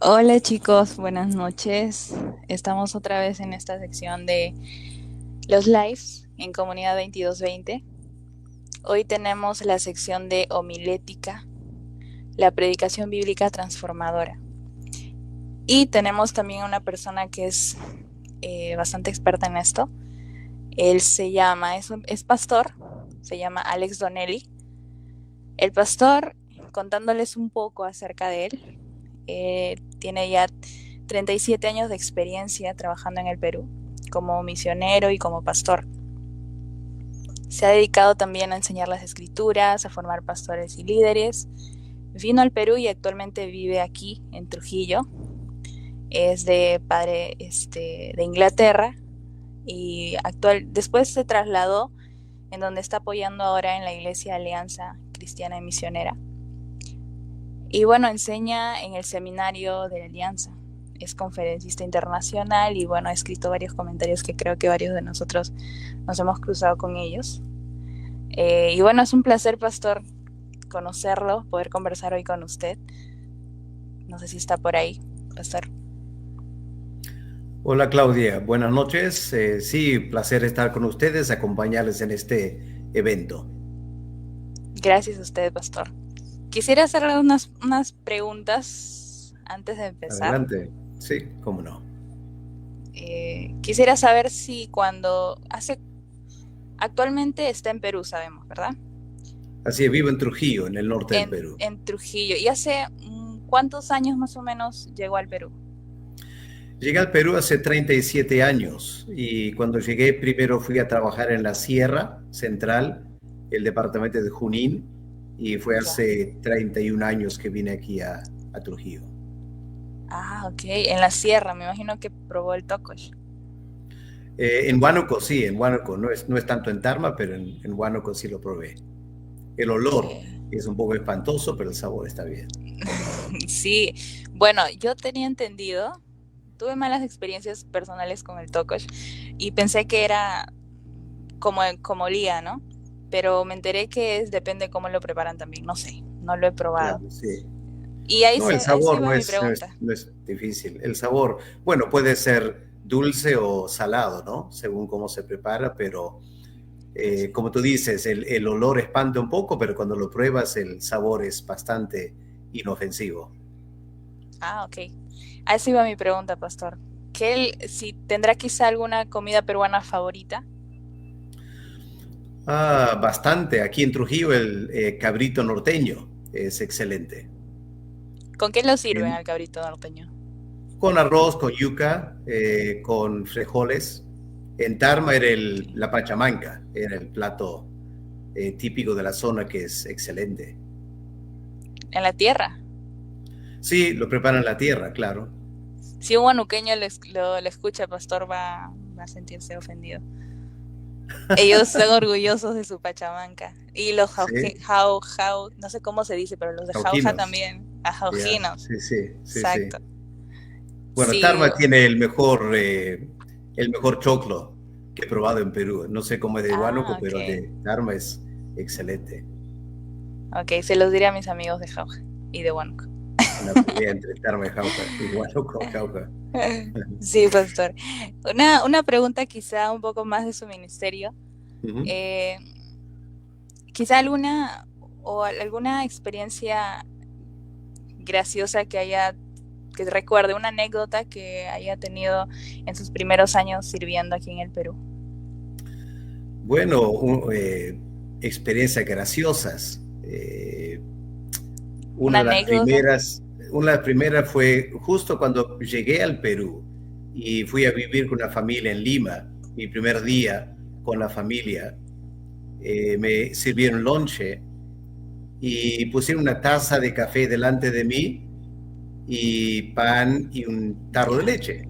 Hola chicos, buenas noches. Estamos otra vez en esta sección de los lives en Comunidad 2220. Hoy tenemos la sección de homilética, la predicación bíblica transformadora. Y tenemos también una persona que es bastante experta en esto. Él es pastor, se llama Alex Donnelly. El pastor, contándoles un poco acerca de él, tiene ya 37 años de experiencia trabajando en el Perú como misionero y como pastor. Se ha dedicado también a enseñar las escrituras, a formar pastores y líderes. Vino al Perú y actualmente vive aquí en Trujillo. Es de padre de Inglaterra y después se trasladó en donde está apoyando ahora en la Iglesia Alianza Cristiana y Misionera. Y bueno, enseña en el seminario de la Alianza. Es conferencista internacional y bueno, ha escrito varios comentarios que creo que varios de nosotros nos hemos cruzado con ellos. Y bueno, es un placer, pastor, conocerlo, poder conversar hoy con usted. No sé si está por ahí, pastor. Hola Claudia, buenas noches. Sí, placer estar con ustedes, acompañarles en este evento. Gracias a usted, pastor. Quisiera hacerle unas preguntas antes de empezar. Adelante. Sí, cómo no. Quisiera saber si actualmente está en Perú, sabemos, ¿verdad? Así es, vivo en Trujillo, en el norte del Perú. En Trujillo. ¿Y hace cuántos años más o menos llegó al Perú? Llegué al Perú hace 37 años y cuando llegué primero fui a trabajar en la Sierra Central, el departamento de Junín, y fue Ya. hace 31 años que vine aquí a Trujillo. Ah, ok. En la sierra, me imagino que probó el tocosh. En Huánuco sí, en Huánuco, no es tanto en Tarma, pero en Huánuco sí lo probé. El Ok. olor es un poco espantoso, pero el sabor está bien. Sí. Bueno, yo tenía entendido, tuve malas experiencias personales con el tocosh y pensé que era como olía, ¿no? Pero me enteré que depende cómo lo preparan también. No sé, no lo he probado. Claro, sí. Y No, el ahí se sabor iba no mi es, no es, pregunta. no es difícil. El sabor, bueno, puede ser dulce o salado, ¿no? Según cómo se prepara, pero como tú dices, el olor espanta un poco, pero cuando lo pruebas el sabor es bastante inofensivo. Ah, ok. A eso iba mi pregunta, pastor. Si tendrá quizá alguna comida peruana favorita. Bastante. Aquí en Trujillo el cabrito norteño es excelente. ¿Con qué lo sirven En- al cabrito norteño? con arroz, con yuca, con frijoles. En Tarma era la pachamanca, era el plato típico de la zona que es excelente. En la tierra. Sí, lo preparan en la tierra, claro. Si un huanuqueño lo escucha, pastor, va a sentirse ofendido. Ellos son orgullosos de su pachamanca. Y los Sí, no sé cómo se dice, pero los de jauja cauquinos. también, Ya, ajaujinos. sí, sí, sí, sí. Exacto. Bueno, Sí, Tarma tiene el mejor choclo que he probado en Perú. No sé cómo es de Huánuco, ok. pero el de Tarma es excelente. Ok, se los diré a mis amigos de jauja y de Huánuco. Una pelea entre Tarma y Jauja, y Huánuco, Jauja. Sí, pastor. Una pregunta quizá un poco más de su ministerio. Ujú. Eh, Quizá alguna experiencia graciosa que recuerde, una anécdota que haya tenido en sus primeros años sirviendo aquí en el Perú. Bueno, experiencias graciosas. Una Una de las anécdota. primeras, una de las primeras fue justo cuando llegué al Perú y fui a vivir con una familia en Lima. Mi primer día con la familia, me sirvieron lonche y pusieron una taza de café delante de mí y pan y un tarro de Ya, leche.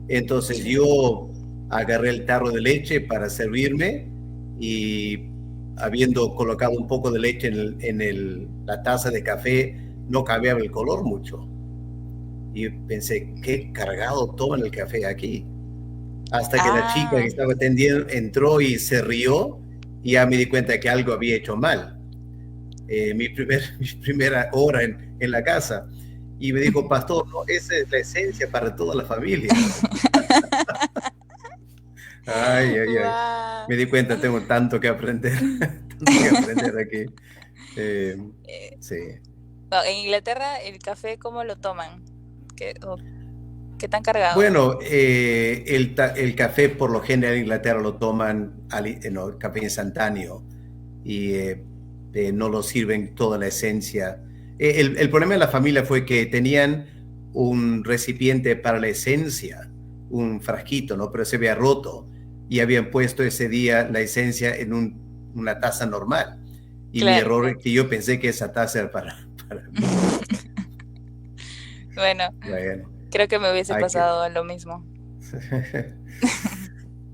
Entonces sí. yo agarré el tarro de leche para servirme y habiendo colocado un poco de leche la taza de café, no cambiaba el color mucho. Y pensé, qué cargado toman el café aquí. Hasta que la chica que Ah, estaba atendiendo entró y se rió y ya me di cuenta que algo había hecho mal. Mi primera hora en la casa. Y me dijo, pastor, no, esa es la esencia para toda la familia. Ay, ay, ay. Guau. Me di cuenta, tengo tanto que aprender, tanto que aprender aquí. Eh, Eh, sí. en Inglaterra, ¿el café cómo lo toman? ¿Qué tan cargado? Bueno, el café por lo general en Inglaterra lo toman, no, café instantáneo y no lo sirven toda la esencia. El problema de la familia fue que tenían un recipiente para la esencia, un frasquito, ¿no? Pero se había roto y habían puesto ese día la esencia en una taza normal. Y mi Claro. error es que yo pensé que esa taza era para mí. Bueno, Bueno, creo que me hubiese hay que... pasado lo mismo.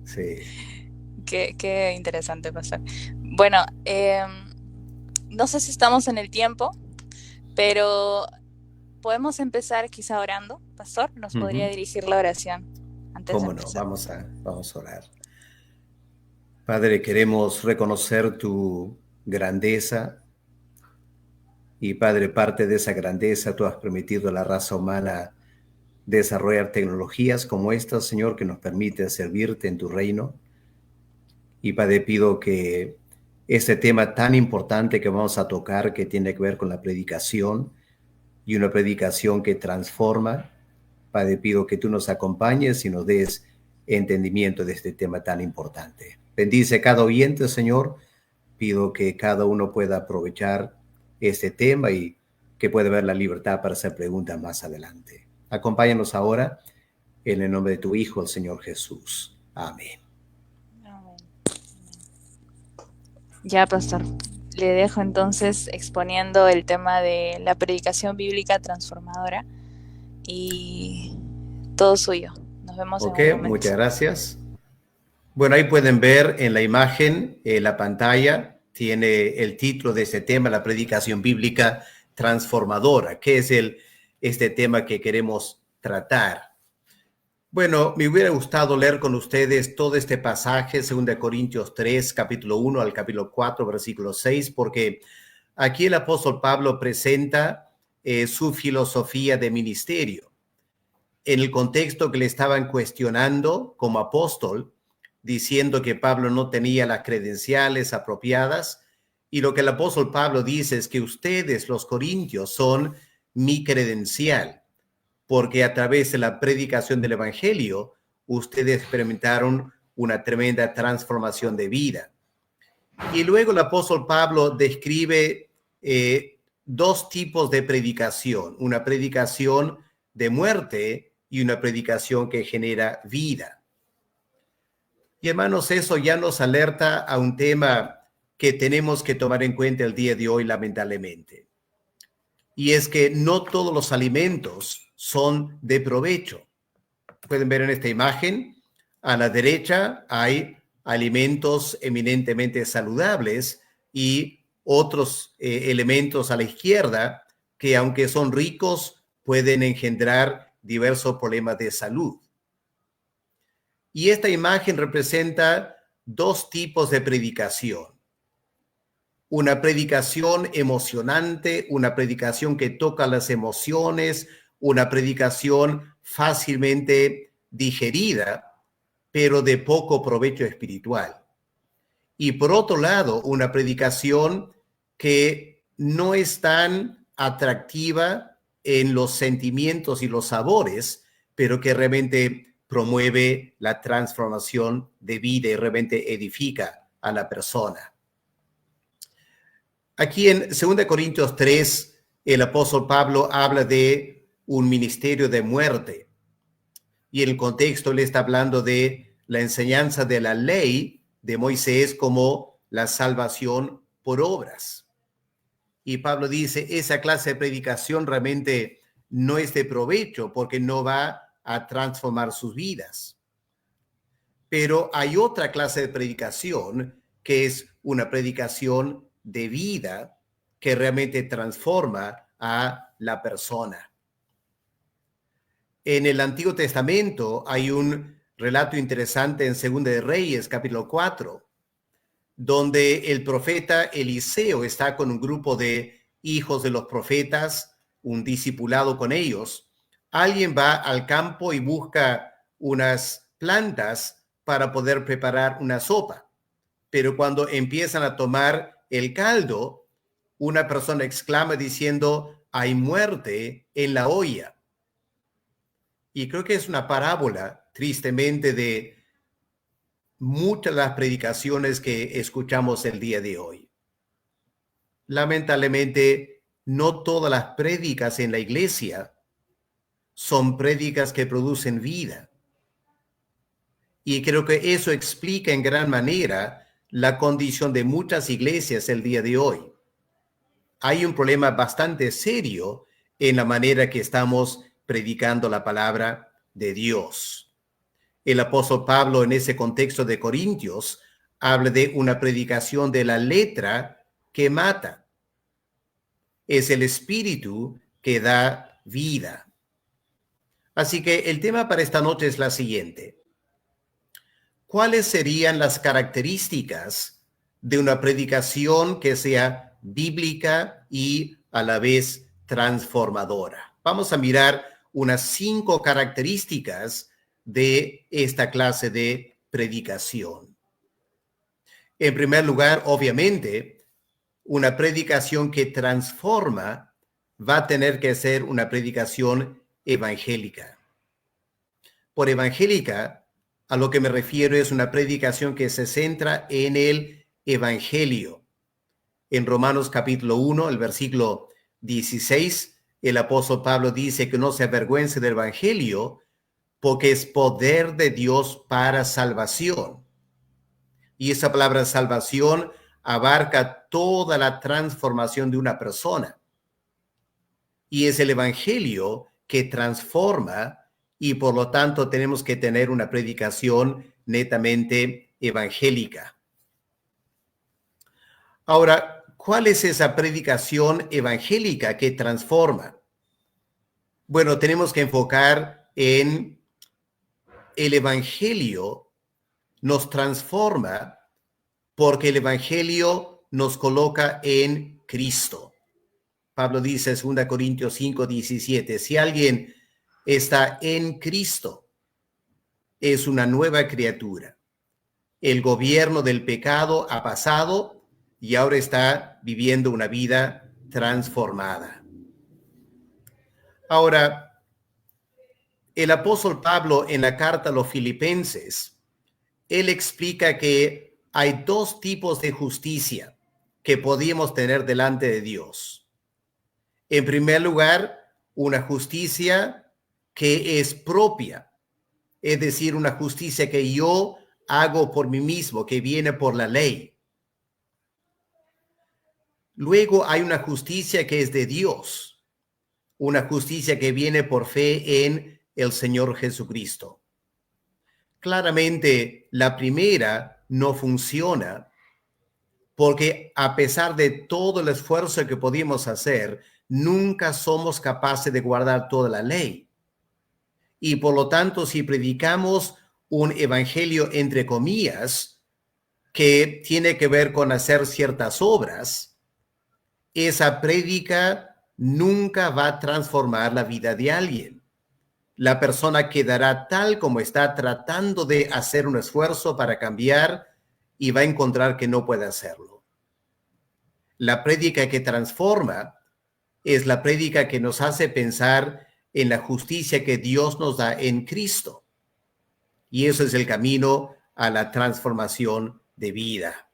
Sí. Qué interesante, pasar. Bueno, no sé si estamos en el tiempo, pero podemos empezar quizá orando. Pastor, ¿nos podría Ujú. dirigir la oración antes de ¿Cómo no? empezar? Vamos a orar. Padre, queremos reconocer tu grandeza y Padre, parte de esa grandeza tú has permitido a la raza humana desarrollar tecnologías como esta, Señor, que nos permite servirte en tu reino. Y Padre, pido que este tema tan importante que vamos a tocar, que tiene que ver con la predicación y una predicación que transforma, Padre, pido que tú nos acompañes y nos des entendimiento de este tema tan importante. Bendice cada oyente, Señor. Pido que cada uno pueda aprovechar este tema y que pueda ver la libertad para hacer preguntas más adelante. Acompáñanos ahora en el nombre de tu Hijo, el Señor Jesús. Amén. Amén. Ya, pastor. Le dejo entonces exponiendo el tema de la predicación bíblica transformadora y todo suyo. Nos vemos en Ok, un momento. muchas gracias. Bueno, ahí pueden ver en la imagen, la pantalla, tiene el título de este tema, la predicación bíblica transformadora, que es este tema que queremos tratar. Bueno, me hubiera gustado leer con ustedes todo este pasaje, 2 Corintios 3, capítulo 1 al capítulo 4, versículo 6, porque aquí el apóstol Pablo presenta su filosofía de ministerio. En el contexto que le estaban cuestionando como apóstol, diciendo que Pablo no tenía las credenciales apropiadas, y lo que el apóstol Pablo dice es que ustedes, los corintios, son mi credencial, porque a través de la predicación del evangelio, ustedes experimentaron una tremenda transformación de vida. Y luego el apóstol Pablo describe dos tipos de predicación, una predicación de muerte y una predicación que genera vida. Y hermanos, eso ya nos alerta a un tema que tenemos que tomar en cuenta el día de hoy, lamentablemente. Y es que no todos los alimentos son de provecho. Pueden ver en esta imagen, a la derecha hay alimentos eminentemente saludables y otros elementos a la izquierda que, aunque son ricos, pueden engendrar diversos problemas de salud. Y esta imagen representa dos tipos de predicación. Una predicación emocionante, una predicación que toca las emociones, una predicación fácilmente digerida, pero de poco provecho espiritual. Y por otro lado, una predicación que no es tan atractiva en los sentimientos y los sabores, pero que realmente promueve la transformación de vida y realmente edifica a la persona. Aquí en 2 Corintios 3, el apóstol Pablo habla de un ministerio de muerte. Y en el contexto le está hablando de la enseñanza de la ley de Moisés como la salvación por obras. Y Pablo dice, esa clase de predicación realmente no es de provecho porque no va a transformar sus vidas. Pero hay otra clase de predicación que es una predicación de vida que realmente transforma a la persona. En el Antiguo Testamento hay un relato interesante en 2 de Reyes, capítulo 4, donde el profeta Eliseo está con un grupo de hijos de los profetas un discipulado con ellos, alguien va al campo y busca unas plantas para poder preparar una sopa. Pero cuando empiezan a tomar el caldo, una persona exclama diciendo, hay muerte en la olla. Y creo que es una parábola, tristemente, de muchas de las predicaciones que escuchamos el día de hoy. Lamentablemente, no todas las prédicas en la iglesia son prédicas que producen vida. Y creo que eso explica en gran manera la condición de muchas iglesias el día de hoy. Hay un problema bastante serio en la manera que estamos predicando la palabra de Dios. El apóstol Pablo, en ese contexto de Corintios, habla de una predicación de la letra que mata. Es el espíritu que da vida. Así que el tema para esta noche es la siguiente. ¿Cuáles serían las características de una predicación que sea bíblica y a la vez transformadora? Vamos a mirar unas 5 características de esta clase de predicación. En primer lugar, obviamente, una predicación que transforma va a tener que ser una predicación evangélica. Por evangélica, a lo que me refiero es una predicación que se centra en el evangelio. En Romanos capítulo 1, el versículo 16, el apóstol Pablo dice que no se avergüence del evangelio porque es poder de Dios para salvación. Y esa palabra salvación abarca toda la transformación de una persona. Y es el evangelio que transforma y por lo tanto tenemos que tener una predicación netamente evangélica. Ahora, ¿cuál es esa predicación evangélica que transforma? Bueno, tenemos que enfocar en el evangelio nos transforma porque el evangelio nos coloca en Cristo. Pablo dice en 2 Corintios 5, 17, si alguien está en Cristo, es una nueva criatura. El gobierno del pecado ha pasado y ahora está viviendo una vida transformada. Ahora, el apóstol Pablo en la carta a los Filipenses, él explica que hay 2 tipos de justicia que podemos tener delante de Dios. En primer lugar, una justicia que es propia, es decir, una justicia que yo hago por mí mismo, que viene por la ley. Luego hay una justicia que es de Dios, una justicia que viene por fe en el Señor Jesucristo. Claramente, la primera no funciona porque a pesar de todo el esfuerzo que podemos hacer, nunca somos capaces de guardar toda la ley. Y por lo tanto, si predicamos un evangelio entre comillas que tiene que ver con hacer ciertas obras, esa prédica nunca va a transformar la vida de alguien. La persona quedará tal como está tratando de hacer un esfuerzo para cambiar y va a encontrar que no puede hacerlo. La prédica que transforma es la prédica que nos hace pensar en la justicia que Dios nos da en Cristo. Y eso es el camino a la transformación de vida.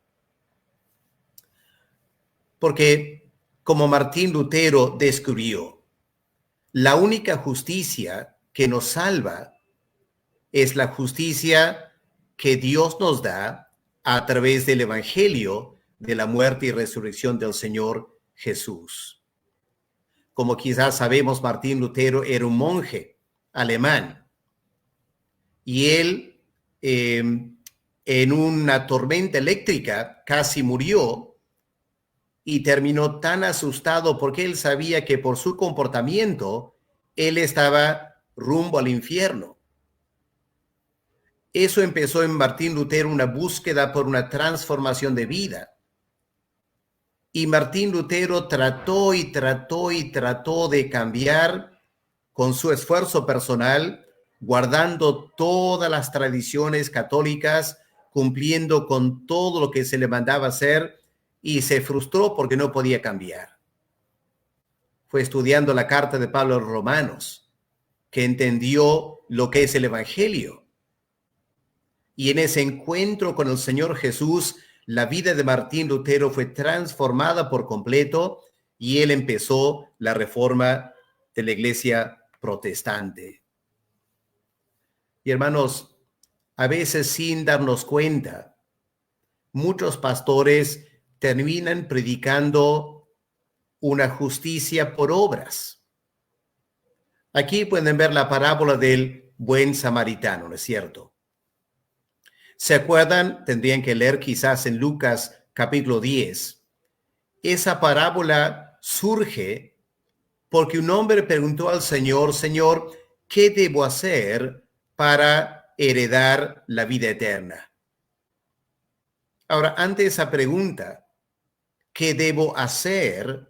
Porque, como Martín Lutero descubrió, la única justicia que nos salva es la justicia que Dios nos da a través del evangelio de la muerte y resurrección del Señor Jesús. Como quizás sabemos, Martín Lutero era un monje alemán y él en una tormenta eléctrica casi murió y terminó tan asustado porque él sabía que por su comportamiento él estaba rumbo al infierno. Eso empezó en Martín Lutero una búsqueda por una transformación de vida. Y Martín Lutero trató y trató y trató de cambiar con su esfuerzo personal, guardando todas las tradiciones católicas, cumpliendo con todo lo que se le mandaba hacer, y se frustró porque no podía cambiar. Fue estudiando la carta de Pablo a los Romanos, que entendió lo que es el Evangelio. Y en ese encuentro con el Señor Jesús, la vida de Martín Lutero fue transformada por completo y él empezó la reforma de la iglesia protestante. Y hermanos, a veces sin darnos cuenta, muchos pastores terminan predicando una justicia por obras. Aquí pueden ver la parábola del buen samaritano, ¿no es cierto? ¿Se acuerdan? Tendrían que leer quizás en Lucas capítulo 10. Esa parábola surge porque un hombre preguntó al Señor, Señor, ¿qué debo hacer para heredar la vida eterna? Ahora, ante esa pregunta, ¿qué debo hacer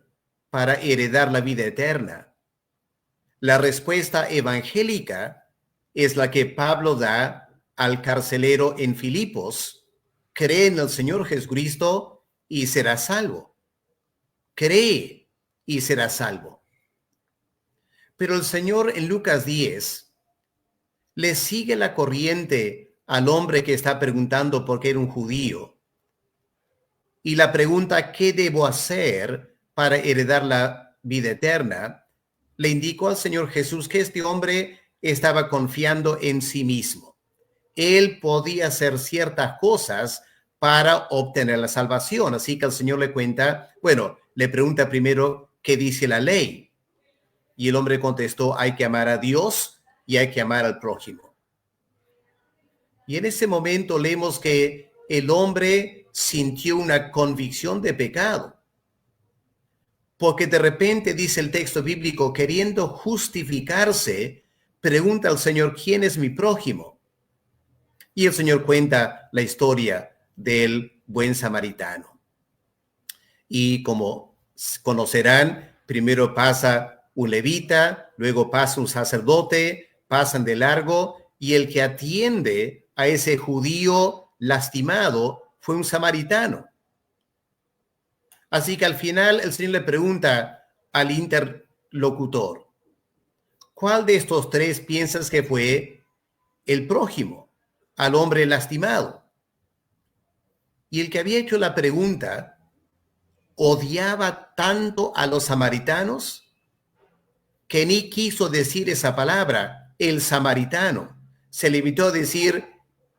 para heredar la vida eterna? La respuesta evangélica es la que Pablo da al carcelero en Filipos: cree en el Señor Jesucristo y serás salvo. Cree y serás salvo. Pero el Señor en Lucas 10 le sigue la corriente al hombre que está preguntando por qué era un judío. Y la pregunta, ¿qué debo hacer para heredar la vida eterna?, le indicó al Señor Jesús que este hombre estaba confiando en sí mismo. Él podía hacer ciertas cosas para obtener la salvación. Así que el Señor le cuenta, le pregunta primero, ¿qué dice la ley? Y el hombre contestó, hay que amar a Dios y hay que amar al prójimo. Y en ese momento leemos que el hombre sintió una convicción de pecado. Porque de repente, dice el texto bíblico, queriendo justificarse, pregunta al Señor, ¿quién es mi prójimo? Y el Señor cuenta la historia del buen samaritano. Y como conocerán, primero pasa un levita, luego pasa un sacerdote, pasan de largo, y el que atiende a ese judío lastimado fue un samaritano. Así que al final el Señor le pregunta al interlocutor, ¿cuál de estos tres piensas que fue el prójimo, al hombre lastimado? Y el que había hecho la pregunta odiaba tanto a los samaritanos que ni quiso decir esa palabra, el samaritano. Se limitó a decir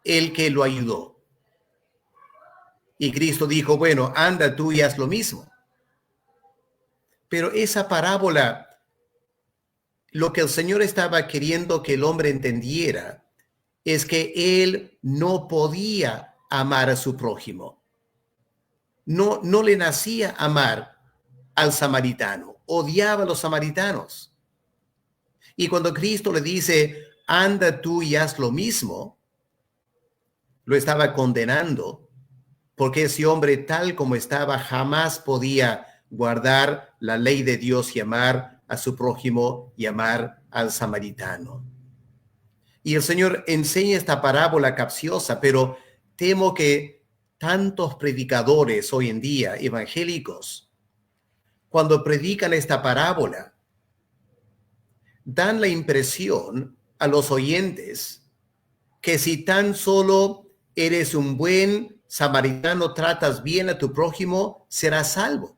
el que lo ayudó. Y Cristo dijo, anda tú y haz lo mismo. Pero esa parábola, lo que el Señor estaba queriendo que el hombre entendiera es que él no podía amar a su prójimo. No le nacía amar al samaritano. Odiaba a los samaritanos. Y cuando Cristo le dice, anda tú y haz lo mismo, lo estaba condenando, porque ese hombre tal como estaba jamás podía guardar la ley de Dios y amar a su prójimo y amar al samaritano. Y el Señor enseña esta parábola capciosa, pero temo que tantos predicadores hoy en día, evangélicos, cuando predican esta parábola, dan la impresión a los oyentes que si tan solo eres un buen samaritano, tratas bien a tu prójimo, serás salvo.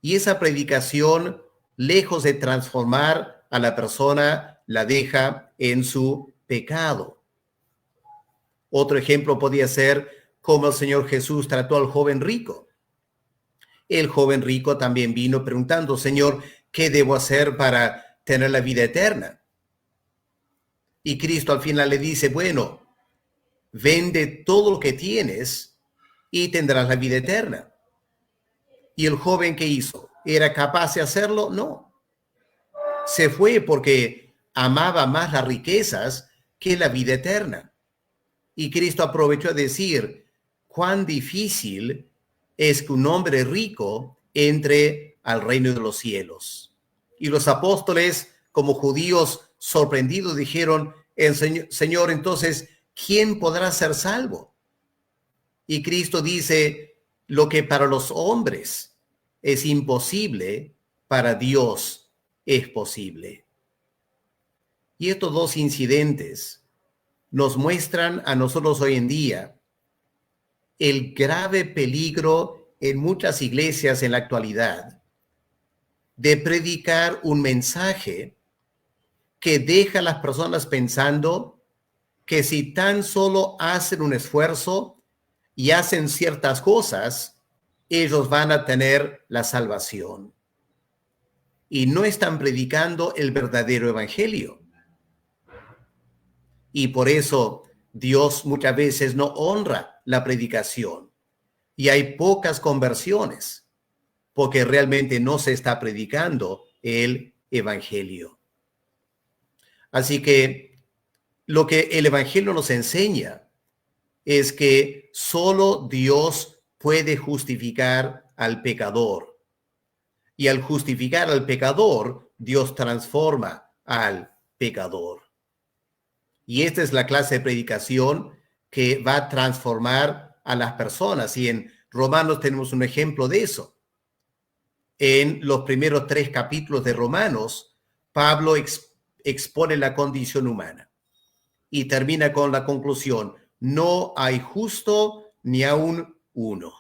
Y esa predicación, lejos de transformar a la persona, la deja en su pecado. Otro ejemplo podría ser cómo el Señor Jesús trató al joven rico. El joven rico también vino preguntando, Señor, ¿qué debo hacer para tener la vida eterna? Y Cristo al final le dice, vende todo lo que tienes y tendrás la vida eterna. ¿Y el joven qué hizo? ¿Era capaz de hacerlo? No. Se fue porque amaba más las riquezas que la vida eterna. Y Cristo aprovechó a decir cuán difícil es que un hombre rico entre al reino de los cielos. Y los apóstoles, como judíos sorprendidos, dijeron, Señor, entonces, ¿quién podrá ser salvo? Y Cristo dice, lo que para los hombres es imposible, para Dios es posible. Y estos dos incidentes nos muestran a nosotros hoy en día el grave peligro en muchas iglesias en la actualidad de predicar un mensaje que deja a las personas pensando que si tan solo hacen un esfuerzo y hacen ciertas cosas, ellos van a tener la salvación. Y no están predicando el verdadero evangelio. Y por eso Dios muchas veces no honra la predicación. Y hay pocas conversiones, porque realmente no se está predicando el evangelio. Así que lo que el evangelio nos enseña es que solo Dios puede justificar al pecador. Y al justificar al pecador, Dios transforma al pecador. Y esta es la clase de predicación que va a transformar a las personas. Y en Romanos tenemos un ejemplo de eso. En los primeros 3 capítulos de Romanos, Pablo expone la condición humana y termina con la conclusión, no hay justo ni aún uno.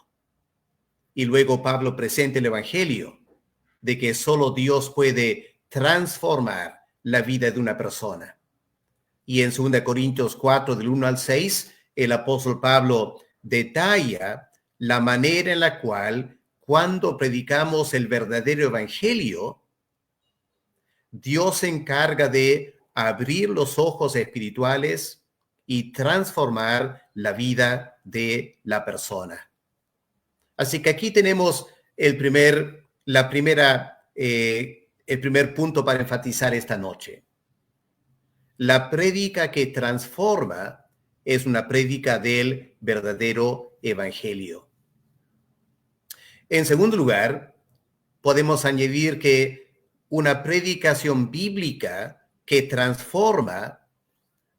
Y luego Pablo presenta el evangelio de que solo Dios puede transformar la vida de una persona. Y en 2 Corintios 4, del 1 al 6, el apóstol Pablo detalla la manera en la cual, cuando predicamos el verdadero evangelio, Dios se encarga de abrir los ojos espirituales y transformar la vida de la persona. Así que aquí tenemos el primer punto para enfatizar esta noche. La prédica que transforma es una prédica del verdadero evangelio. En segundo lugar, podemos añadir que una predicación bíblica que transforma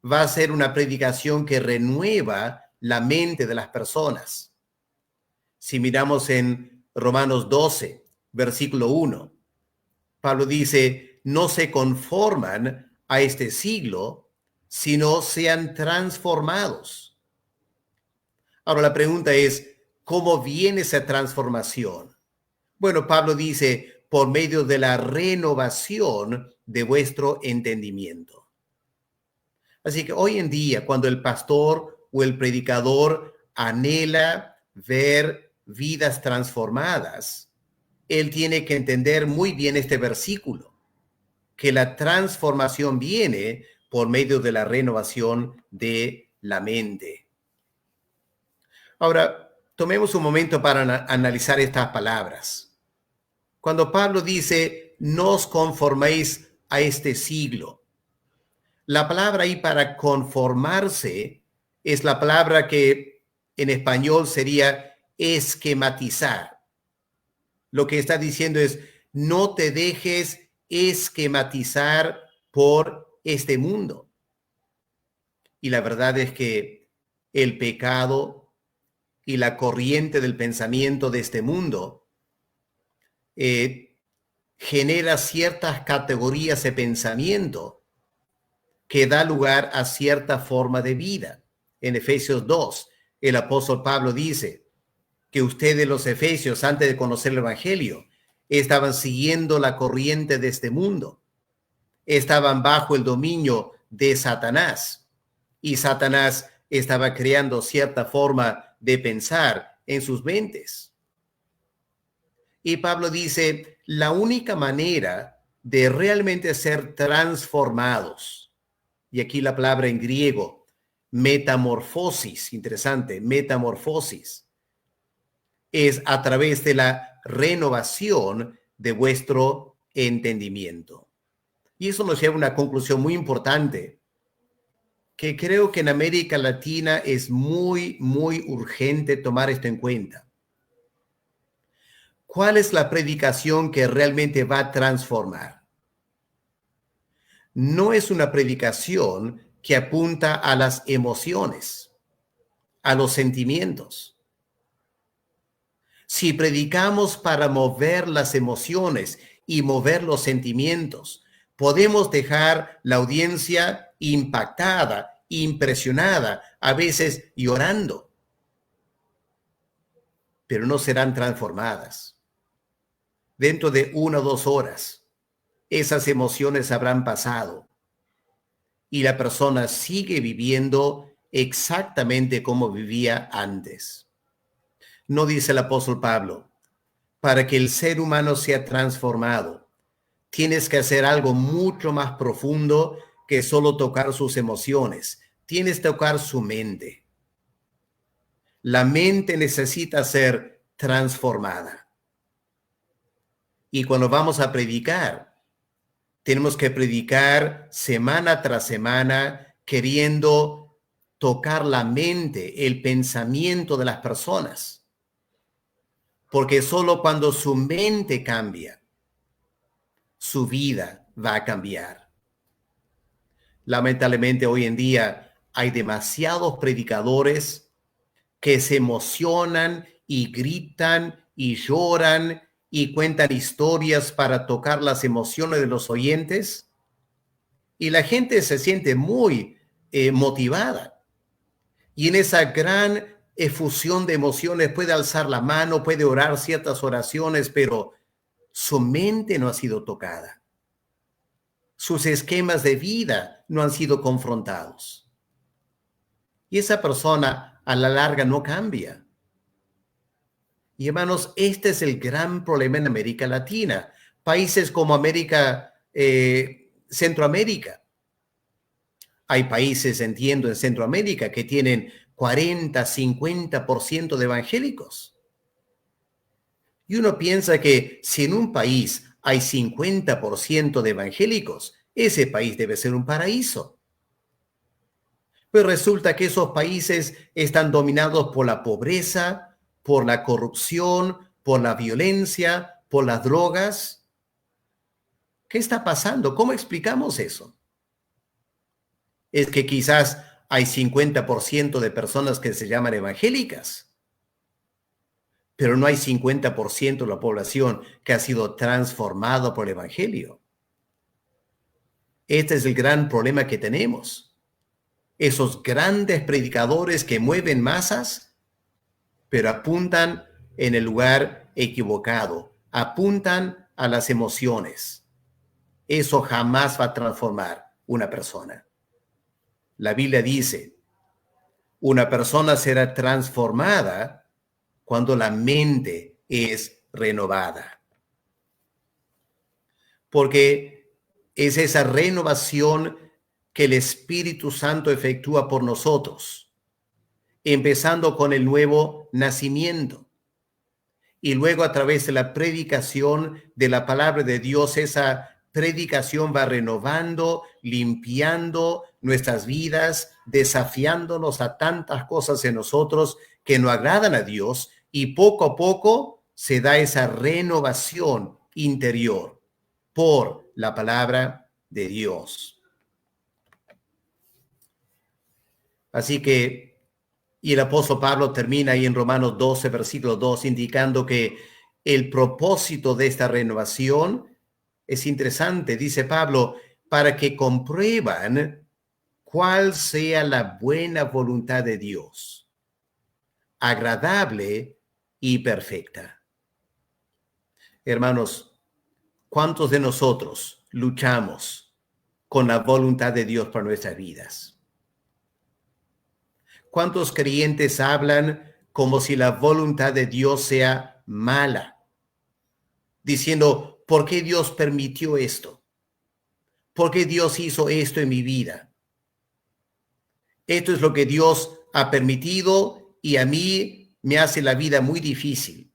va a ser una predicación que renueva la mente de las personas. Si miramos en Romanos 12, versículo 1, Pablo dice, no se conforman a este siglo, sino sean transformados. Ahora la pregunta es, ¿cómo viene esa transformación? Bueno, Pablo dice, por medio de la renovación de vuestro entendimiento. Así que hoy en día, cuando el pastor o el predicador anhela ver vidas transformadas, él tiene que entender muy bien este versículo, que la transformación viene por medio de la renovación de la mente. Ahora, tomemos un momento para analizar estas palabras. Cuando Pablo dice, no os conforméis a este siglo, la palabra ahí para conformarse es la palabra que en español sería esquematizar. Lo que está diciendo es, no te dejes esquematizar por este mundo. Y la verdad es que el pecado y la corriente del pensamiento de este mundo genera ciertas categorías de pensamiento que da lugar a cierta forma de vida. En Efesios 2, el apóstol Pablo dice que ustedes, los efesios, antes de conocer el evangelio, estaban siguiendo la corriente de este mundo. Estaban bajo el dominio de Satanás. Y Satanás estaba creando cierta forma de pensar en sus mentes. Y Pablo dice, la única manera de realmente ser transformados, y aquí la palabra en griego, metamorfosis, interesante, metamorfosis, es a través de la renovación de vuestro entendimiento. Y eso nos lleva a una conclusión muy importante, que creo que en América Latina es muy, muy urgente tomar esto en cuenta. ¿Cuál es la predicación que realmente va a transformar? No es una predicación que apunta a las emociones, a los sentimientos. Si predicamos para mover las emociones y mover los sentimientos, podemos dejar la audiencia impactada, impresionada, a veces llorando, pero no serán transformadas. Dentro de 1 o 2 horas, esas emociones habrán pasado y la persona sigue viviendo exactamente como vivía antes. No dice el apóstol Pablo, para que el ser humano sea transformado, tienes que hacer algo mucho más profundo que solo tocar sus emociones. Tienes que tocar su mente. La mente necesita ser transformada. Y cuando vamos a predicar, tenemos que predicar semana tras semana, queriendo tocar la mente, el pensamiento de las personas. Porque solo cuando su mente cambia, su vida va a cambiar. Lamentablemente hoy en día hay demasiados predicadores que se emocionan y gritan y lloran y cuentan historias para tocar las emociones de los oyentes y la gente se siente muy motivada. Y en esa gran efusión de emociones puede alzar la mano, puede orar ciertas oraciones, pero su mente no ha sido tocada. Sus esquemas de vida no han sido confrontados. Y esa persona a la larga no cambia. Y hermanos, este es el gran problema en América Latina. Países como Centroamérica. Hay países, entiendo, en Centroamérica que tienen 40, 50% de evangélicos. Y uno piensa que si en un país hay 50% de evangélicos, ese país debe ser un paraíso. Pero resulta que esos países están dominados por la pobreza, por la corrupción, por la violencia, por las drogas. ¿Qué está pasando? ¿Cómo explicamos eso? Es que quizás hay 50% de personas que se llaman evangélicas, pero no hay 50% de la población que ha sido transformado por el evangelio. Este es el gran problema que tenemos. Esos grandes predicadores que mueven masas, pero apuntan en el lugar equivocado, apuntan a las emociones. Eso jamás va a transformar una persona. La Biblia dice, una persona será transformada cuando la mente es renovada. Porque es esa renovación que el Espíritu Santo efectúa por nosotros, empezando con el nuevo nacimiento. Y luego a través de la predicación de la palabra de Dios, esa predicación va renovando, limpiando nuestras vidas, desafiándonos a tantas cosas en nosotros que no agradan a Dios, y poco a poco se da esa renovación interior por la palabra de Dios. Así que, y el apóstol Pablo termina ahí en Romanos 12, versículo 2, indicando que el propósito de esta renovación es interesante, dice Pablo, para que comprueban cuál sea la buena voluntad de Dios, agradable y perfecta. Hermanos, ¿cuántos de nosotros luchamos con la voluntad de Dios para nuestras vidas? ¿Cuántos creyentes hablan como si la voluntad de Dios sea mala? Diciendo, ¿por qué Dios permitió esto? ¿Por qué Dios hizo esto en mi vida? Esto es lo que Dios ha permitido y a mí me hace la vida muy difícil.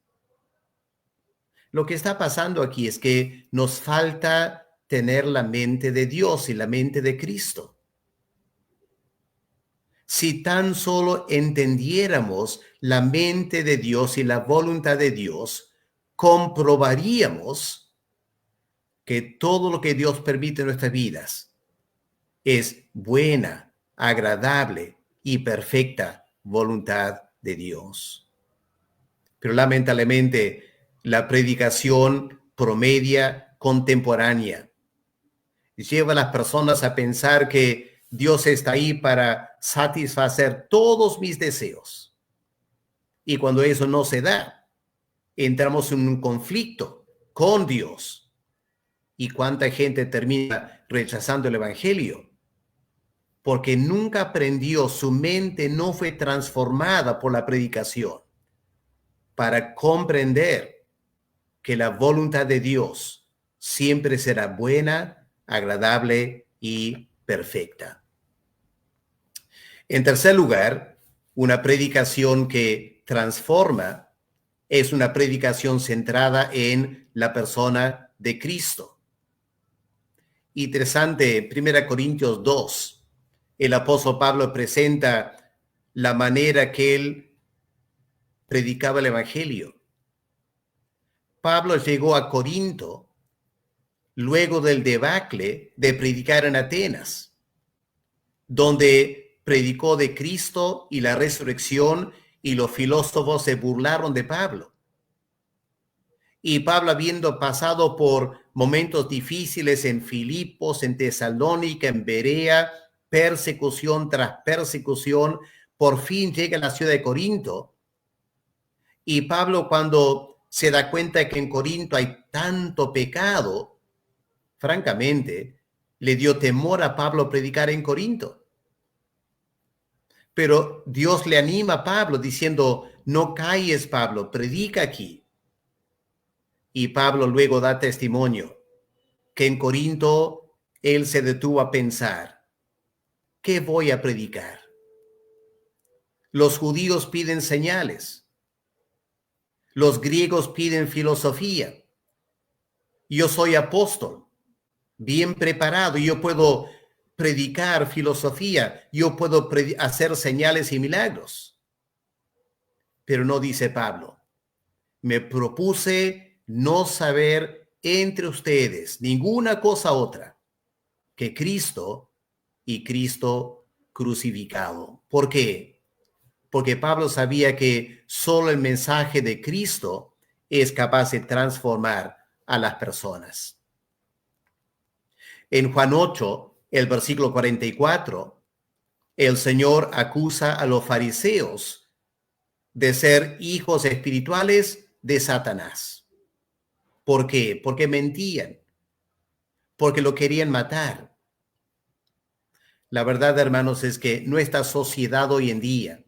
Lo que está pasando aquí es que nos falta tener la mente de Dios y la mente de Cristo. Si tan solo entendiéramos la mente de Dios y la voluntad de Dios, comprobaríamos que todo lo que Dios permite en nuestras vidas es buena, agradable y perfecta voluntad de Dios. Pero lamentablemente la predicación promedia contemporánea lleva a las personas a pensar que Dios está ahí para satisfacer todos mis deseos. Y cuando eso no se da, entramos en un conflicto con Dios. ¿Y cuánta gente termina rechazando el evangelio? Porque nunca aprendió, su mente no fue transformada por la predicación para comprender que la voluntad de Dios siempre será buena, agradable y perfecta. En tercer lugar, una predicación que transforma es una predicación centrada en la persona de Cristo. Interesante, 1 Corintios 2, el apóstol Pablo presenta la manera que él predicaba el evangelio. Pablo llegó a Corinto luego del debacle de predicar en Atenas, donde predicó de Cristo y la resurrección, y los filósofos se burlaron de Pablo. Y Pablo, habiendo pasado por momentos difíciles en Filipos, en Tesalónica, en Berea, persecución tras persecución, por fin llega a la ciudad de Corinto. Y Pablo, cuando se da cuenta de que en Corinto hay tanto pecado, francamente, le dio temor a Pablo predicar en Corinto. Pero Dios le anima a Pablo diciendo, no calles, Pablo, predica aquí. Y Pablo luego da testimonio que en Corinto él se detuvo a pensar, ¿qué voy a predicar? Los judíos piden señales. Los griegos piden filosofía. Yo soy apóstol, bien preparado. Yo puedo predicar filosofía. Yo puedo hacer señales y milagros. Pero no, dice Pablo, me propuse no saber entre ustedes ninguna cosa otra que Cristo y Cristo crucificado. ¿Por qué? Porque Pablo sabía que solo el mensaje de Cristo es capaz de transformar a las personas. En Juan 8, el versículo 44, el Señor acusa a los fariseos de ser hijos espirituales de Satanás. ¿Por qué? Porque mentían, porque lo querían matar. La verdad, hermanos, es que nuestra sociedad hoy en día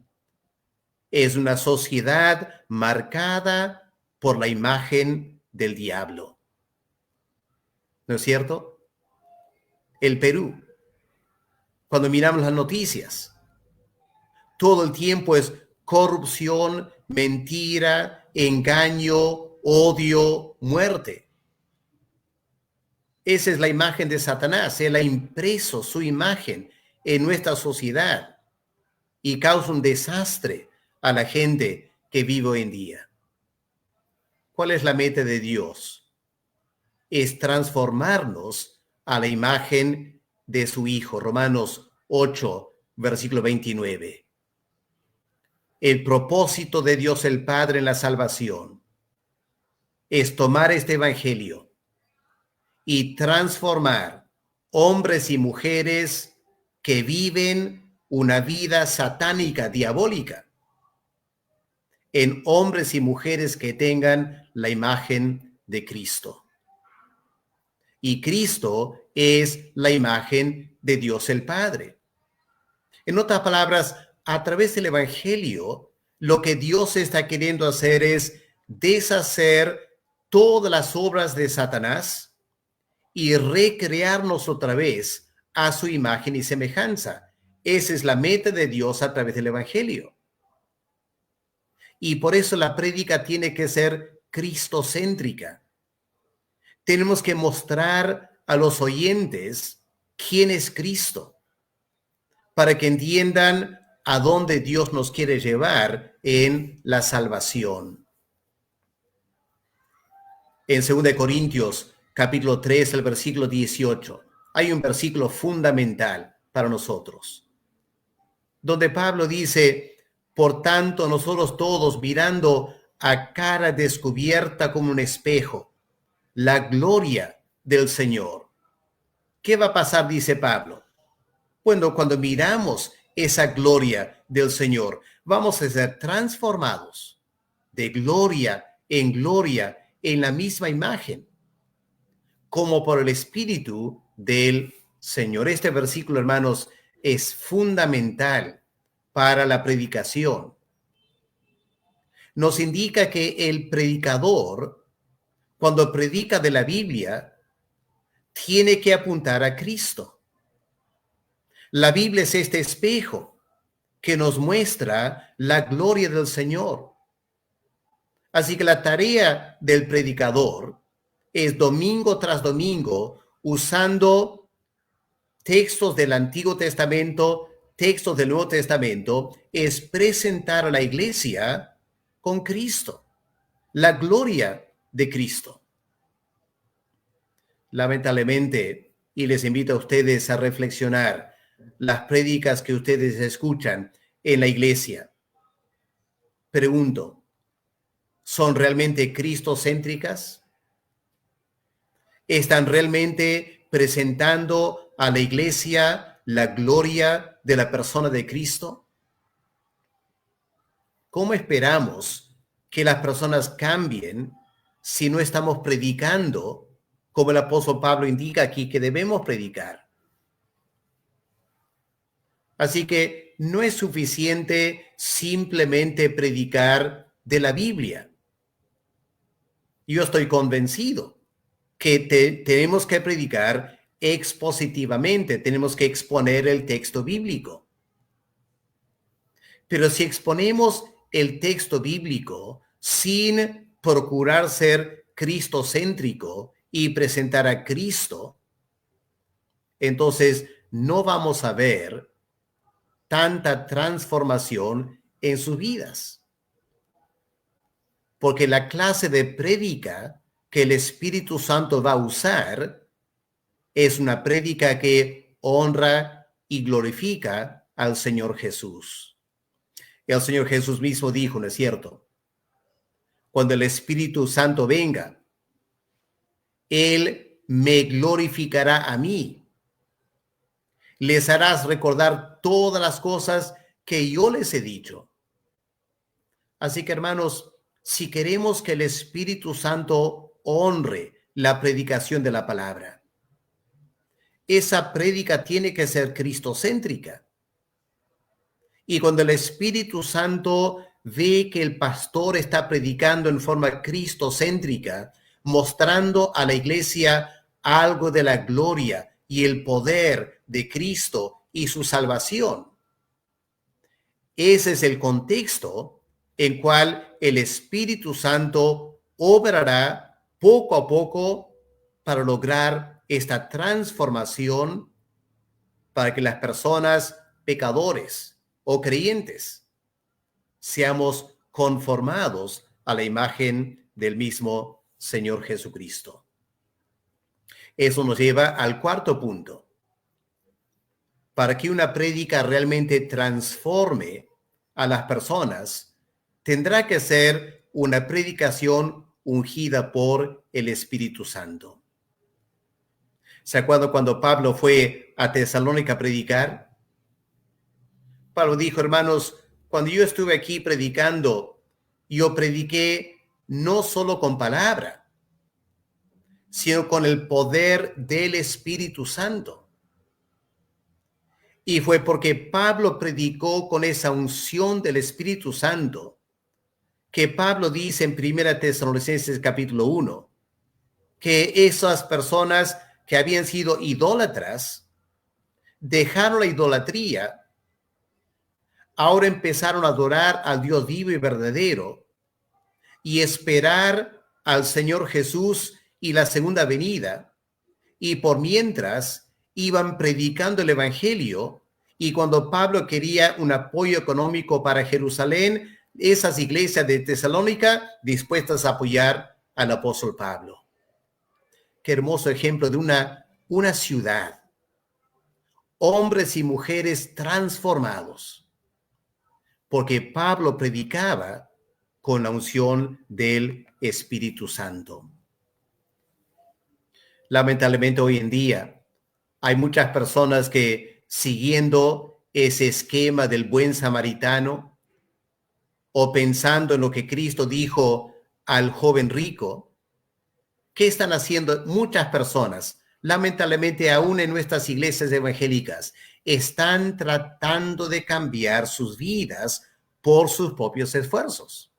es una sociedad marcada por la imagen del diablo. ¿No es cierto? El Perú, cuando miramos las noticias, todo el tiempo es corrupción, mentira, engaño, odio, muerte. Esa es la imagen de Satanás. Él ha impreso su imagen en nuestra sociedad y causa un desastre a la gente que vive hoy en día. ¿Cuál es la meta de Dios? Es transformarnos a la imagen de su Hijo. Romanos 8, versículo 29. El propósito de Dios el Padre en la salvación es tomar este evangelio y transformar hombres y mujeres que viven una vida satánica, diabólica, en hombres y mujeres que tengan la imagen de Cristo. Y Cristo es la imagen de Dios el Padre. En otras palabras, a través del evangelio, lo que Dios está queriendo hacer es deshacer todas las obras de Satanás y recrearnos otra vez a su imagen y semejanza. Esa es la meta de Dios a través del evangelio. Y por eso la prédica tiene que ser cristocéntrica. Tenemos que mostrar a los oyentes quién es Cristo, para que entiendan a dónde Dios nos quiere llevar en la salvación. En 2 Corintios, capítulo 3, el versículo 18, hay un versículo fundamental para nosotros, donde Pablo dice: por tanto, nosotros todos, mirando a cara descubierta como un espejo la gloria del Señor. ¿Qué va a pasar? Dice Pablo. Bueno, cuando miramos esa gloria del Señor, vamos a ser transformados de gloria en la misma imagen, como por el Espíritu del Señor. Este versículo, hermanos, es fundamental para la predicación. Nos indica que el predicador, cuando predica de la Biblia, tiene que apuntar a Cristo. La Biblia es este espejo que nos muestra la gloria del Señor. Así que la tarea del predicador es domingo tras domingo, usando textos del Antiguo Testamento, textos del Nuevo Testamento, es presentar a la iglesia con Cristo, la gloria de Cristo. Lamentablemente, y les invito a ustedes a reflexionar, las prédicas que ustedes escuchan en la iglesia, pregunto, ¿son realmente cristocéntricas? ¿Están realmente presentando a la iglesia la gloria de la persona de Cristo? ¿Cómo esperamos que las personas cambien si no estamos predicando como el apóstol Pablo indica aquí que debemos predicar? Así que no es suficiente simplemente predicar de la Biblia. Yo estoy convencido que tenemos que predicar expositivamente, tenemos que exponer el texto bíblico. Pero si exponemos el texto bíblico sin procurar ser cristocéntrico y presentar a Cristo, entonces no vamos a ver tanta transformación en sus vidas. Porque la clase de prédica que el Espíritu Santo va a usar es una prédica que honra y glorifica al Señor Jesús. El Señor Jesús mismo dijo, ¿no es cierto? Cuando el Espíritu Santo venga, Él me glorificará a mí. Les harás recordar todas las cosas que yo les he dicho. Así que, hermanos, si queremos que el Espíritu Santo honre la predicación de la palabra, esa prédica tiene que ser cristocéntrica. Y cuando el Espíritu Santo ve que el pastor está predicando en forma cristocéntrica, mostrando a la iglesia algo de la gloria y el poder de Cristo y su salvación, ese es el contexto en cual el Espíritu Santo obrará poco a poco para lograr esta transformación, para que las personas pecadores o creyentes seamos conformados a la imagen del mismo Señor Jesucristo. Eso nos lleva al cuarto punto. Para que una prédica realmente transforme a las personas, tendrá que ser una predicación ungida por el Espíritu Santo. ¿Se acuerdan cuando Pablo fue a Tesalónica a predicar? Pablo dijo, hermanos, cuando yo estuve aquí predicando, yo prediqué no solo con palabra, sino con el poder del Espíritu Santo. Y fue porque Pablo predicó con esa unción del Espíritu Santo que Pablo dice en 1 Tesalonicenses capítulo 1, que esas personas que habían sido idólatras dejaron la idolatría, ahora empezaron a adorar al Dios vivo y verdadero y esperar al Señor Jesús y la segunda venida, y por mientras iban predicando el evangelio. Y cuando Pablo quería un apoyo económico para Jerusalén, esas iglesias de Tesalónica dispuestas a apoyar al apóstol Pablo. qué hermoso ejemplo de una ciudad, hombres y mujeres transformados, porque Pablo predicaba con la unción del Espíritu Santo. Lamentablemente hoy en día hay muchas personas que, siguiendo ese esquema del buen samaritano o pensando en lo que Cristo dijo al joven rico, ¿qué están haciendo muchas personas? Lamentablemente, aún en nuestras iglesias evangélicas, están tratando de cambiar sus vidas por sus propios esfuerzos.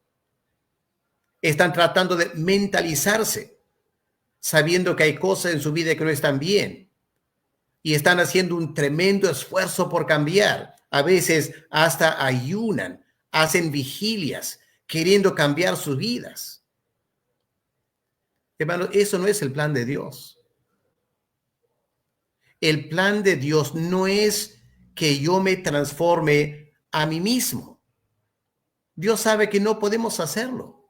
Están tratando de mentalizarse, sabiendo que hay cosas en su vida que no están bien. Y están haciendo un tremendo esfuerzo por cambiar. A veces hasta ayunan, hacen vigilias, queriendo cambiar sus vidas. Hermano, eso no es el plan de Dios. El plan de Dios no es que yo me transforme a mí mismo. Dios sabe que no podemos hacerlo.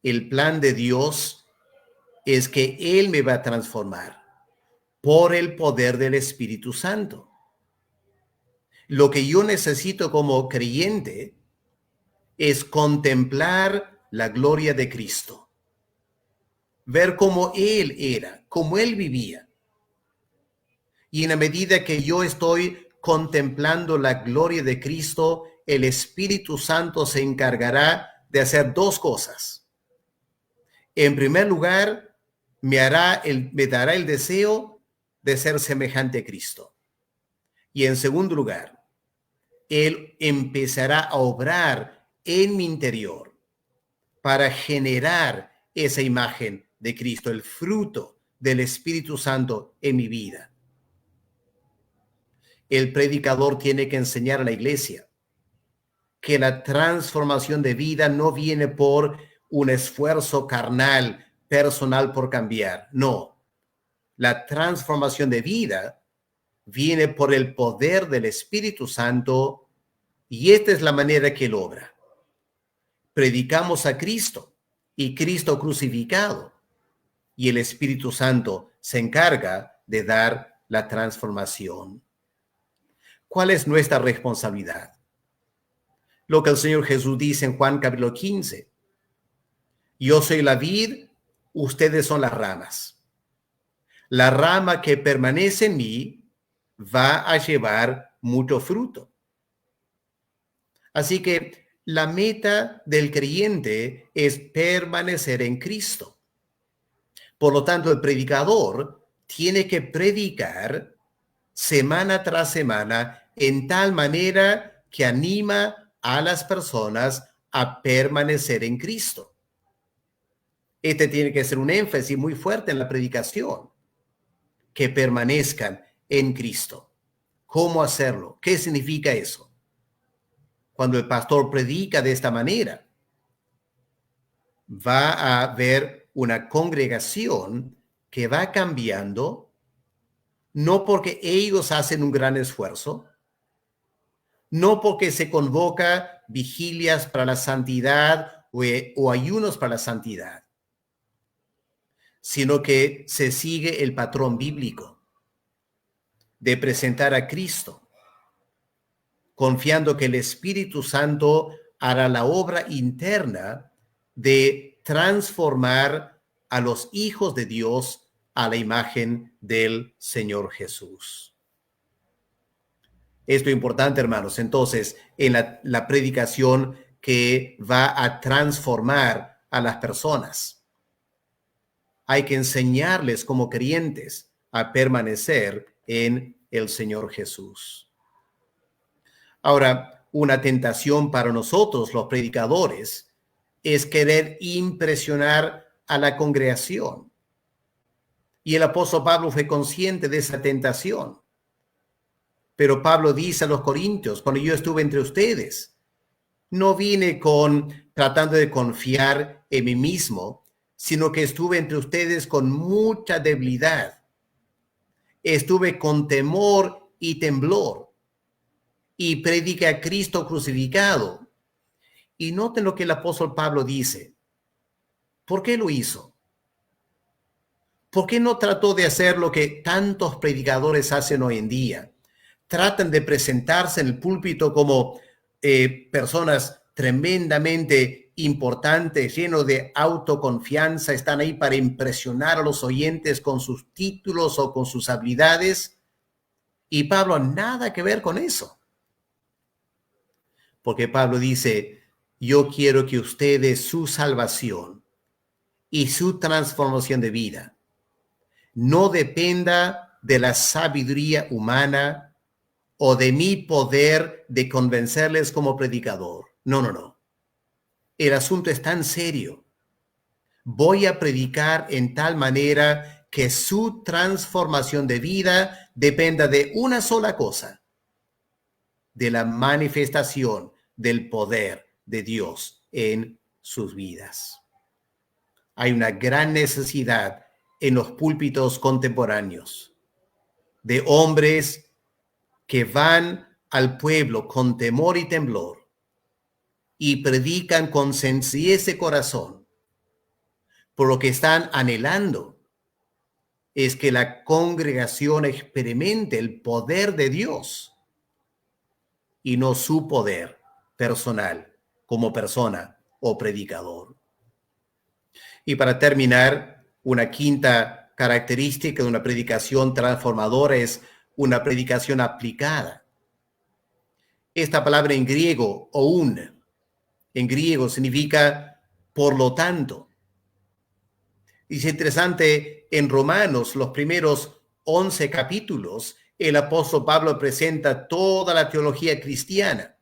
El plan de Dios es que Él me va a transformar por el poder del Espíritu Santo. Lo que yo necesito como creyente es contemplar la gloria de Cristo, ver cómo Él era, cómo Él vivía. Y en la medida que yo estoy contemplando la gloria de Cristo, el Espíritu Santo se encargará de hacer dos cosas. En primer lugar, me dará el deseo de ser semejante a Cristo. Y en segundo lugar, Él empezará a obrar en mi interior para generar esa imagen de Cristo, el fruto del Espíritu Santo en mi vida. El predicador tiene que enseñar a la iglesia que la transformación de vida no viene por un esfuerzo carnal, personal por cambiar. No, la transformación de vida viene por el poder del Espíritu Santo y esta es la manera que Él obra. Predicamos a Cristo y Cristo crucificado y el Espíritu Santo se encarga de dar la transformación. ¿Cuál es nuestra responsabilidad? Lo que el Señor Jesús dice en Juan capítulo 15. Yo soy la vid, ustedes son las ramas. La rama que permanece en mí va a llevar mucho fruto. Así que la meta del creyente es permanecer en Cristo. Por lo tanto, el predicador tiene que predicar semana tras semana en tal manera que anima a las personas a permanecer en Cristo. Este tiene que ser un énfasis muy fuerte en la predicación, que permanezcan en Cristo. ¿Cómo hacerlo? ¿Qué significa eso? Cuando el pastor predica de esta manera, va a haber una congregación que va cambiando, no porque ellos hacen un gran esfuerzo, no porque se convoca vigilias para la santidad o ayunos para la santidad, sino que se sigue el patrón bíblico de presentar a Cristo, confiando que el Espíritu Santo hará la obra interna de transformar a los hijos de Dios a la imagen del Señor Jesús. Esto es importante, hermanos. Entonces, en la predicación que va a transformar a las personas, hay que enseñarles como creyentes a permanecer en el Señor Jesús. Ahora, una tentación para nosotros, los predicadores, es querer impresionar a la congregación. Y el apóstol Pablo fue consciente de esa tentación. Pero Pablo dice a los corintios, cuando yo estuve entre ustedes, no vine tratando de confiar en mí mismo, sino que estuve entre ustedes con mucha debilidad. Estuve con temor y temblor. Y prediqué a Cristo crucificado. Y noten lo que el apóstol Pablo dice. ¿Por qué lo hizo? ¿Por qué no trató de hacer lo que tantos predicadores hacen hoy en día? Tratan de presentarse en el púlpito como personas tremendamente importantes, llenos de autoconfianza, están ahí para impresionar a los oyentes con sus títulos o con sus habilidades. Y Pablo nada que ver con eso. Porque Pablo dice, yo quiero que ustedes su salvación y su transformación de vida no dependa de la sabiduría humana o de mi poder de convencerles como predicador. No, no, no. El asunto es tan serio. Voy a predicar en tal manera que su transformación de vida dependa de una sola cosa, de la manifestación del poder de Dios en sus vidas. Hay una gran necesidad en los púlpitos contemporáneos de hombres que van al pueblo con temor y temblor y predican con sencillez de corazón. Por lo que están anhelando es que la congregación experimente el poder de Dios y no su poder personal como persona o predicador. Y para terminar, una quinta característica de una predicación transformadora es una predicación aplicada. Esta palabra en griego, oun, en griego significa por lo tanto. Y es interesante, en Romanos, los primeros 11 capítulos, el apóstol Pablo presenta toda la teología cristiana.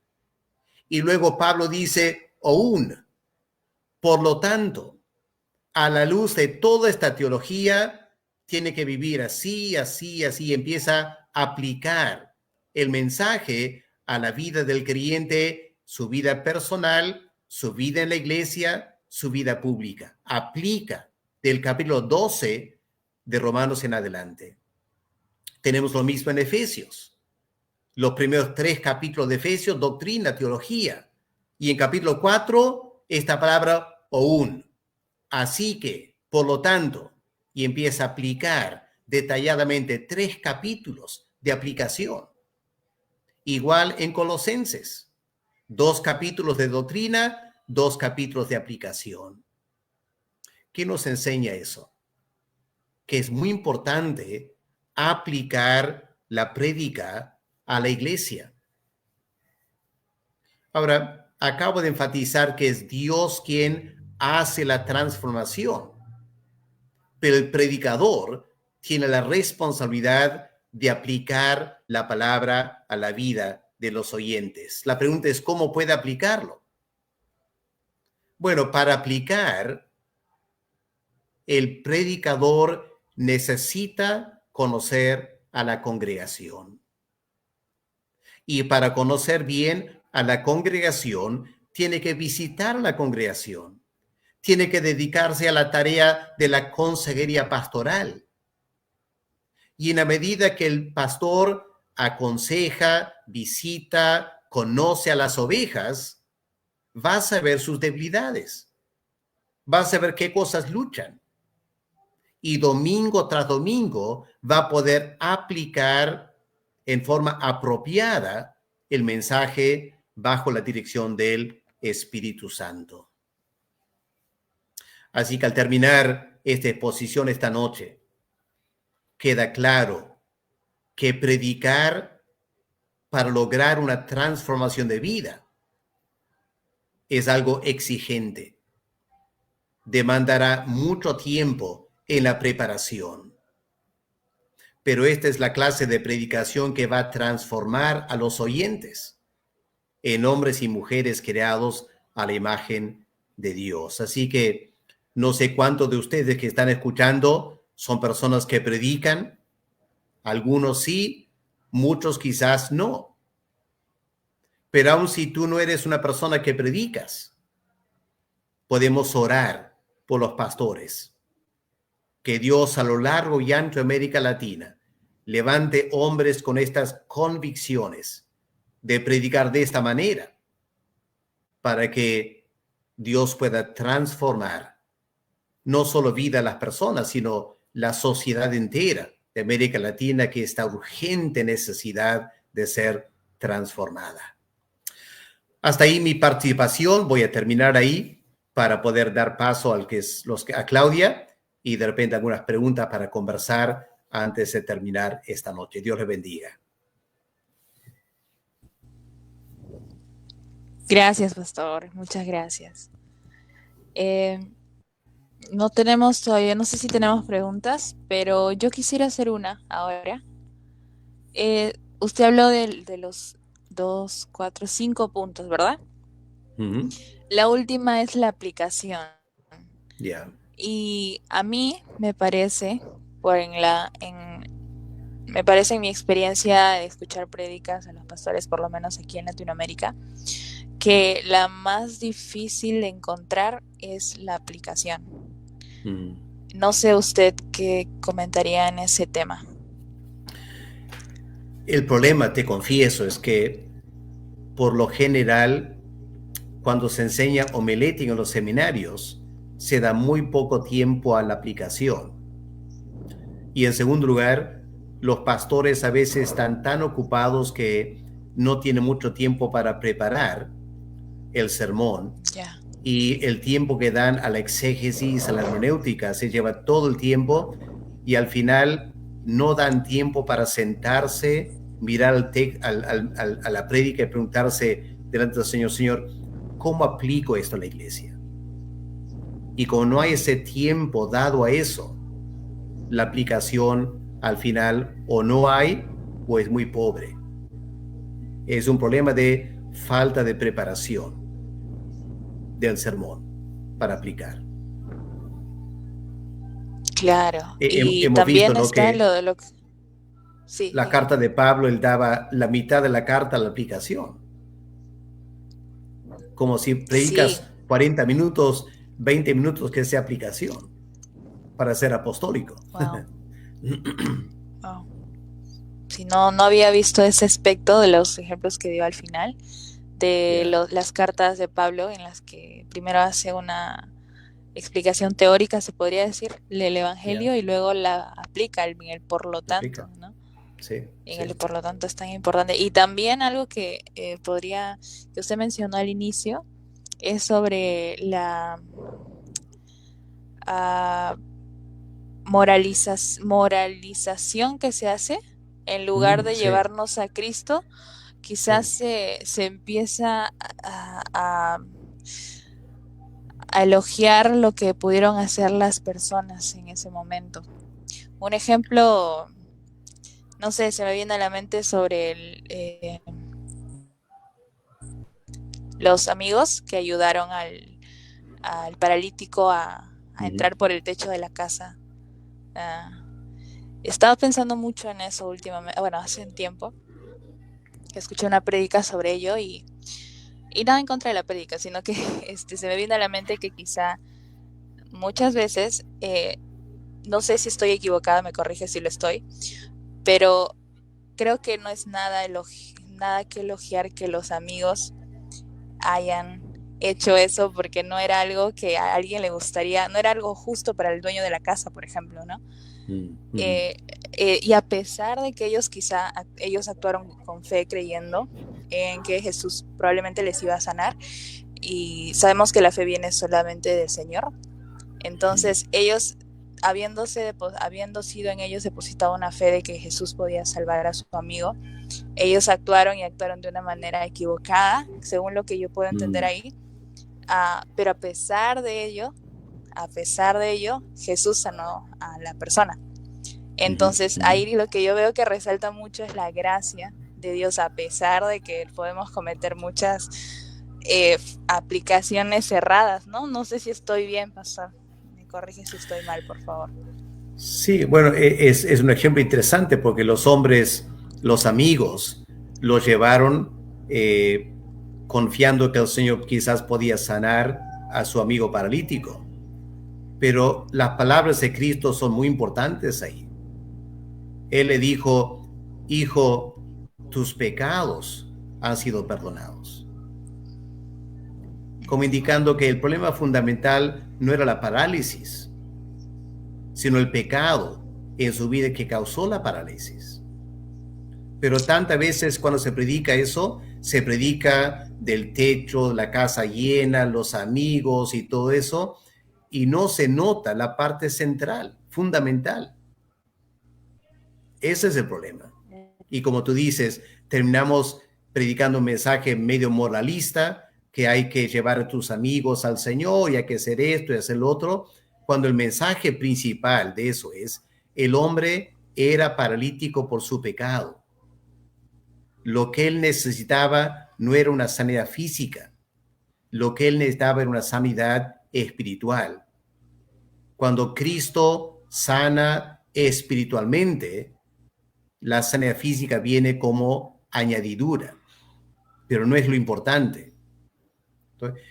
Y luego Pablo dice, oun, por lo tanto, a la luz de toda esta teología, tiene que vivir así, así, así. Empieza a aplicar el mensaje a la vida del creyente, su vida personal, su vida en la iglesia, su vida pública. Aplica del capítulo 12 de Romanos en adelante. Tenemos lo mismo en Efesios. Los primeros 3 capítulos de Efesios, doctrina, teología. Y en capítulo 4, esta palabra, oun. Así que, por lo tanto, y empieza a aplicar detalladamente 3 capítulos de aplicación. Igual en Colosenses, 2 capítulos de doctrina, 2 capítulos de aplicación. ¿Qué nos enseña eso? Que es muy importante aplicar la prédica a la iglesia. Ahora, acabo de enfatizar que es Dios quien hace la transformación, pero el predicador tiene la responsabilidad de aplicar la palabra a la vida de los oyentes. La pregunta es, ¿cómo puede aplicarlo? Bueno, para aplicar, el predicador necesita conocer a la congregación. Y para conocer bien a la congregación, tiene que visitar la congregación. Tiene que dedicarse a la tarea de la consejería pastoral. Y en la medida que el pastor aconseja, visita, conoce a las ovejas, va a saber sus debilidades, va a saber qué cosas luchan. Y domingo tras domingo va a poder aplicar en forma apropiada el mensaje bajo la dirección del Espíritu Santo. Así que al terminar esta exposición esta noche, queda claro que predicar para lograr una transformación de vida es algo exigente. Demandará mucho tiempo en la preparación. Pero esta es la clase de predicación que va a transformar a los oyentes en hombres y mujeres creados a la imagen de Dios. Así que no sé cuántos de ustedes que están escuchando son personas que predican. Algunos sí, muchos quizás no. Pero aun si tú no eres una persona que predicas, podemos orar por los pastores. Que Dios a lo largo y ancho de América Latina levante hombres con estas convicciones de predicar de esta manera para que Dios pueda transformar no solo vida a las personas, sino la sociedad entera de América Latina que está urgente necesidad de ser transformada. Hasta ahí mi participación. Voy a terminar ahí para poder dar paso a Claudia y de repente algunas preguntas para conversar antes de terminar esta noche. Dios le bendiga. Gracias, pastor. Muchas gracias. No tenemos todavía, no sé si tenemos preguntas, pero yo quisiera hacer una ahora. Usted habló de los 2, 4, 5 puntos, ¿verdad? Uh-huh. La última es la aplicación. Yeah. Y a mí me parece, me parece en mi experiencia de escuchar prédicas a los pastores, por lo menos aquí en Latinoamérica, que la más difícil de encontrar es la aplicación. No sé usted qué comentaría en ese tema. El problema, te confieso, es que por lo general, cuando se enseña homilética en los seminarios, se da muy poco tiempo a la aplicación. Y en segundo lugar, los pastores a veces están tan ocupados que no tienen mucho tiempo para preparar el sermón. Yeah. Y el tiempo que dan a la exégesis, a la hermenéutica, se lleva todo el tiempo y al final no dan tiempo para sentarse, mirar a la prédica y preguntarse delante del Señor, Señor, ¿cómo aplico esto a la iglesia? Y como no hay ese tiempo dado a eso, la aplicación al final o no hay o es muy pobre. Es un problema de falta de preparación del sermón para aplicar. Claro. Y hemos también visto, ¿no?, está que lo de lo que... Sí, la carta de Pablo, él daba la mitad de la carta a la aplicación. Como si predicas sí. 40 minutos, 20 minutos que sea aplicación para ser apostólico. Wow. Wow. Si no había visto ese aspecto de los ejemplos que dio al final de las cartas de Pablo, en las que primero hace una explicación teórica, se podría decir, del Evangelio, y luego la aplica en el por lo tanto, ¿no? Sí, en el por lo tanto es tan importante. Y también algo que que usted mencionó al inicio, es sobre la moralización que se hace en lugar de llevarnos a Cristo. Quizás se empieza a elogiar lo que pudieron hacer las personas en ese momento. Un ejemplo, no sé, se me viene a la mente sobre los amigos que ayudaron al paralítico a entrar por el techo de la casa. Estaba pensando mucho en eso últimamente, bueno, hace un tiempo, que escuché una prédica sobre ello y nada en contra de la prédica, sino que se me viene a la mente que quizá muchas veces, no sé si estoy equivocada, me corrige si lo estoy, pero creo que no es nada que elogiar que los amigos hayan hecho eso, porque no era algo que a alguien le gustaría, no era algo justo para el dueño de la casa, por ejemplo, ¿no? Y a pesar de que ellos actuaron con fe, creyendo en que Jesús probablemente les iba a sanar, y sabemos que la fe viene solamente del Señor, entonces ellos, habiendo sido en ellos depositada una fe de que Jesús podía salvar a su amigo, ellos actuaron de una manera equivocada, según lo que yo puedo entender ahí, pero a pesar de ello, Jesús sanó a la persona. Entonces ahí lo que yo veo que resalta mucho es la gracia de Dios, a pesar de que podemos cometer muchas aplicaciones erradas, ¿no? No sé si estoy bien, pastor. Me corrige si estoy mal, por favor. Sí, bueno, es un ejemplo interesante porque los hombres, los amigos, los llevaron confiando que el Señor quizás podía sanar a su amigo paralítico. Pero las palabras de Cristo son muy importantes ahí. Él le dijo, hijo, tus pecados han sido perdonados. Como indicando que el problema fundamental no era la parálisis, sino el pecado en su vida que causó la parálisis. Pero tantas veces cuando se predica eso, se predica del techo, la casa llena, los amigos y todo eso, y no se nota la parte central, fundamental. Ese es el problema. Y como tú dices, terminamos predicando un mensaje medio moralista, que hay que llevar a tus amigos al Señor y hay que hacer esto y hacer lo otro, cuando el mensaje principal de eso es, el hombre era paralítico por su pecado. Lo que él necesitaba no era una sanidad física, lo que él necesitaba era una sanidad espiritual. Cuando Cristo sana espiritualmente, la sanidad física viene como añadidura, pero no es lo importante. Entonces,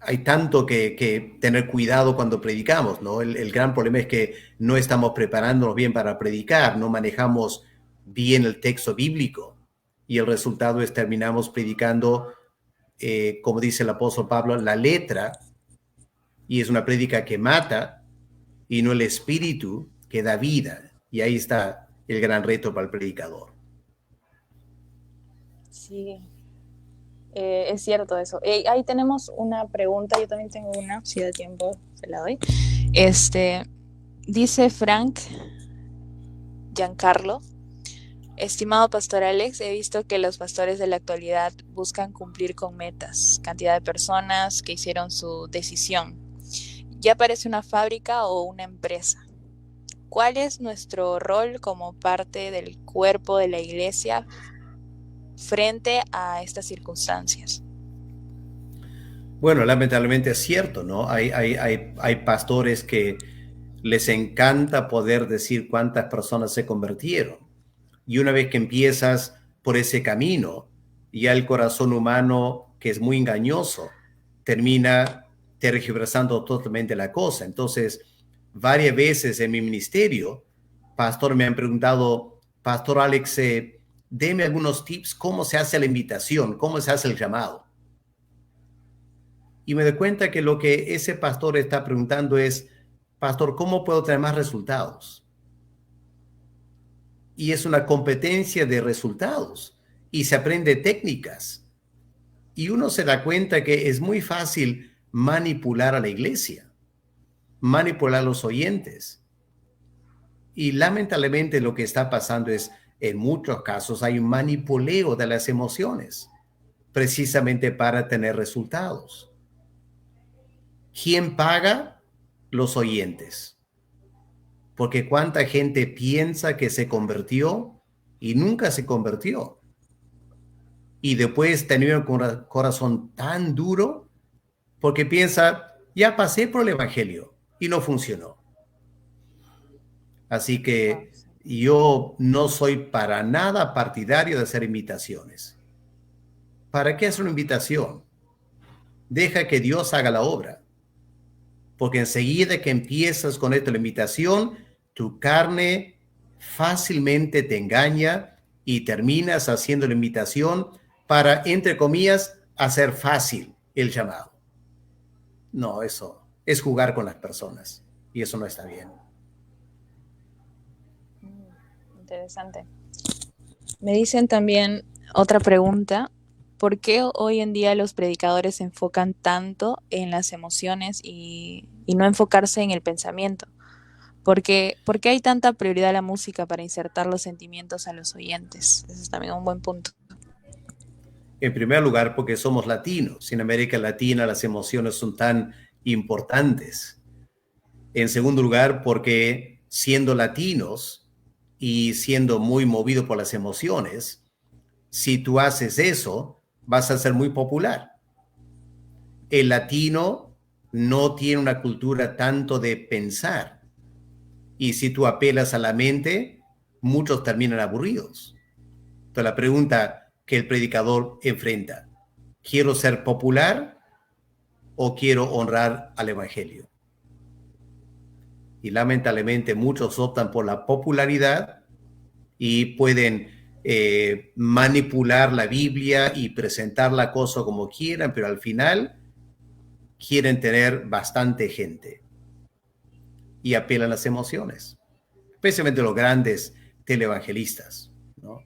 hay tanto que tener cuidado cuando predicamos, ¿no? El gran problema es que no estamos preparándonos bien para predicar, no manejamos bien el texto bíblico y el resultado es terminamos predicando, como dice el apóstol Pablo, la letra, y es una prédica que mata y no el espíritu que da vida. Y ahí está el gran reto para el predicador. Sí, es cierto eso. Ahí tenemos una pregunta, yo también tengo una, si da tiempo se la doy. Dice Frank Giancarlo: estimado pastor Alex, he visto que los pastores de la actualidad buscan cumplir con metas, cantidad de personas que hicieron su decisión. Ya parece una fábrica o una empresa. ¿Cuál es nuestro rol como parte del cuerpo de la iglesia frente a estas circunstancias? Bueno, lamentablemente es cierto, ¿no? Hay pastores que les encanta poder decir cuántas personas se convirtieron. Y una vez que empiezas por ese camino, ya el corazón humano, que es muy engañoso, termina tergiversando totalmente la cosa. Entonces, varias veces en mi ministerio, pastor, me han preguntado, pastor Alex, deme algunos tips, ¿cómo se hace la invitación? ¿Cómo se hace el llamado? Y me doy cuenta que lo que ese pastor está preguntando es, pastor, ¿cómo puedo tener más resultados? Y es una competencia de resultados y se aprende técnicas. Y uno se da cuenta que es muy fácil manipular a la iglesia, manipular a los oyentes. Y lamentablemente lo que está pasando es, en muchos casos, hay un manipuleo de las emociones, precisamente para tener resultados. ¿Quién paga? Los oyentes. Porque cuánta gente piensa que se convirtió y nunca se convirtió. Y después tener un corazón tan duro porque piensa, ya pasé por el evangelio y no funcionó. Así que yo no soy para nada partidario de hacer invitaciones. ¿Para qué hacer una invitación? Deja que Dios haga la obra. Porque enseguida que empiezas con esto, la invitación, tu carne fácilmente te engaña y terminas haciendo la invitación para, entre comillas, hacer fácil el llamado. No, eso es jugar con las personas y eso no está bien. Interesante. Me dicen también otra pregunta: ¿por qué hoy en día los predicadores se enfocan tanto en las emociones y no enfocarse en el pensamiento? ¿Por qué hay tanta prioridad a la música para insertar los sentimientos a los oyentes? Ese es también un buen punto. En primer lugar, porque somos latinos. En América Latina las emociones son tan importantes. En segundo lugar, porque siendo latinos y siendo muy movidos por las emociones, si tú haces eso, vas a ser muy popular. El latino no tiene una cultura tanto de pensar. Y si tú apelas a la mente, muchos terminan aburridos. Entonces la pregunta que el predicador enfrenta, ¿quiero ser popular o quiero honrar al evangelio? Y lamentablemente muchos optan por la popularidad y pueden manipular la Biblia y presentar la cosa como quieran, pero al final quieren tener bastante gente. y apelan las emociones, especialmente los grandes televangelistas, ¿no?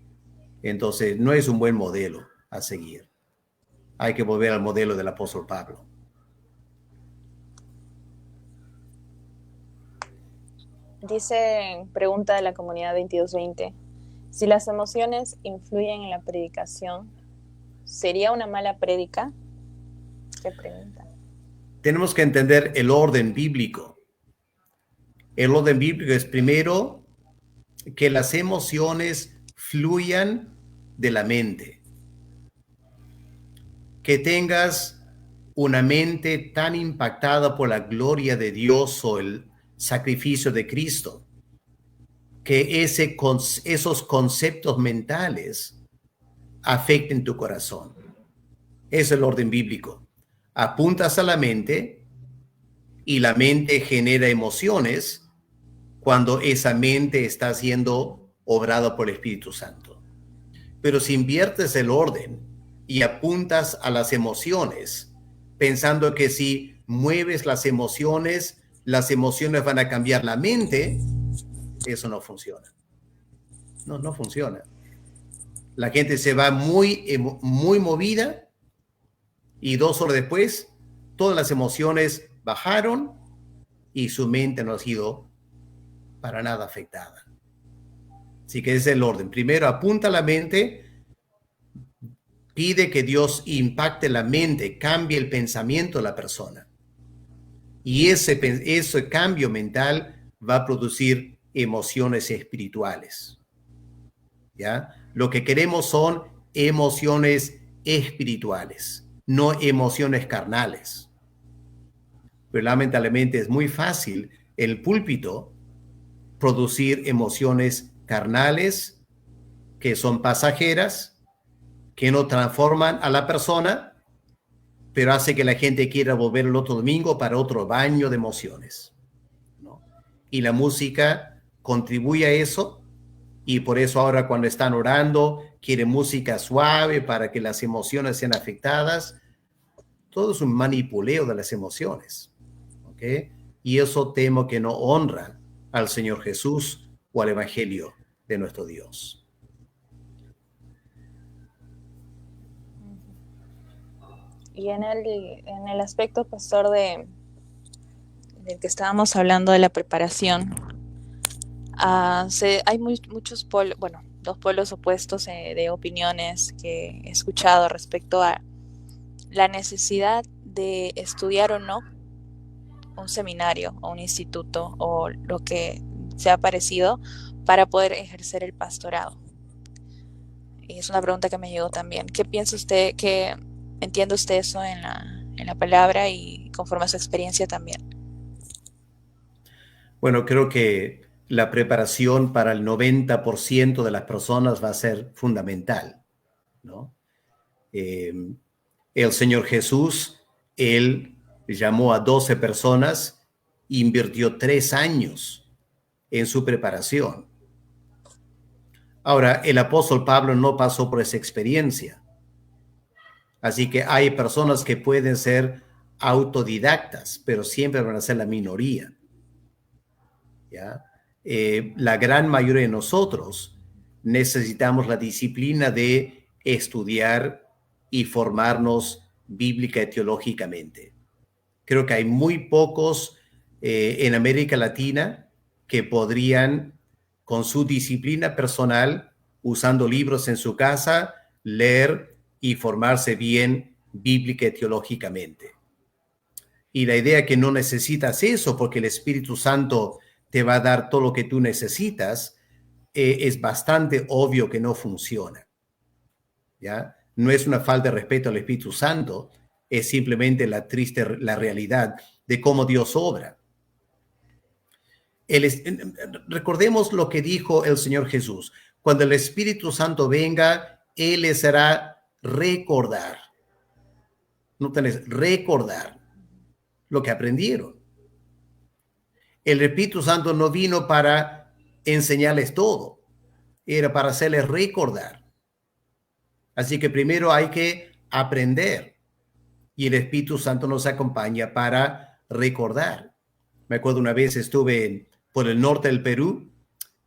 Entonces, no es un buen modelo a seguir. Hay que volver al modelo del apóstol Pablo. Dice, pregunta de la comunidad 2220, si las emociones influyen en la predicación, ¿sería una mala prédica? ¿Qué pregunta? Tenemos que entender el orden bíblico. El orden bíblico es primero que las emociones fluyan de la mente. Que tengas una mente tan impactada por la gloria de Dios o el sacrificio de Cristo, que esos conceptos mentales afecten tu corazón. Es el orden bíblico. Apuntas a la mente y la mente genera emociones cuando esa mente está siendo obrada por el Espíritu Santo. Pero si inviertes el orden y apuntas a las emociones, pensando que si mueves las emociones van a cambiar la mente, eso no funciona. No funciona. La gente se va muy movida y 2 horas después todas las emociones bajaron y su mente no ha sido para nada afectada. Así que ese es el orden. Primero apunta a la mente, pide que Dios impacte la mente, cambie el pensamiento de la persona. Y ese cambio mental va a producir emociones espirituales. ¿Ya? Lo que queremos son emociones espirituales, no emociones carnales. Pero lamentablemente es muy fácil en el púlpito producir emociones carnales que son pasajeras, que no transforman a la persona, pero hace que la gente quiera volver el otro domingo para otro baño de emociones, ¿no? Y la música contribuye a eso, y por eso ahora cuando están orando quieren música suave para que las emociones sean afectadas. Todo es un manipuleo de las emociones, ¿ok? Y eso temo que no honra al Señor Jesús o al Evangelio de nuestro Dios. Y en el aspecto, pastor, del que estábamos hablando de la preparación, hay muchos polos, bueno, dos polos opuestos de opiniones que he escuchado respecto a la necesidad de estudiar o no un seminario o un instituto o lo que sea parecido para poder ejercer el pastorado. Y es una pregunta que me llegó también. ¿Qué piensa usted, qué entiende usted eso en la palabra y conforme a su experiencia también? Bueno, creo que la preparación para el 90% de las personas va a ser fundamental, ¿no? El Señor Jesús, Él llamó a 12 personas, invirtió 3 años en su preparación. Ahora, el apóstol Pablo no pasó por esa experiencia. Así que hay personas que pueden ser autodidactas, pero siempre van a ser la minoría. ¿Ya? La gran mayoría de nosotros necesitamos la disciplina de estudiar y formarnos bíblica y teológicamente. Creo que hay muy pocos en América Latina que podrían, con su disciplina personal, usando libros en su casa, leer y formarse bien bíblica y teológicamente. Y la idea que no necesitas eso porque el Espíritu Santo te va a dar todo lo que tú necesitas, es bastante obvio que no funciona. ¿Ya? No es una falta de respeto al Espíritu Santo, es simplemente la realidad de cómo Dios obra. Recordemos lo que dijo el Señor Jesús. Cuando el Espíritu Santo venga, Él les hará recordar. No tenés recordar lo que aprendieron. El Espíritu Santo no vino para enseñarles todo, era para hacerles recordar. Así que primero hay que aprender y el Espíritu Santo nos acompaña para recordar. Me acuerdo una vez estuve por el norte del Perú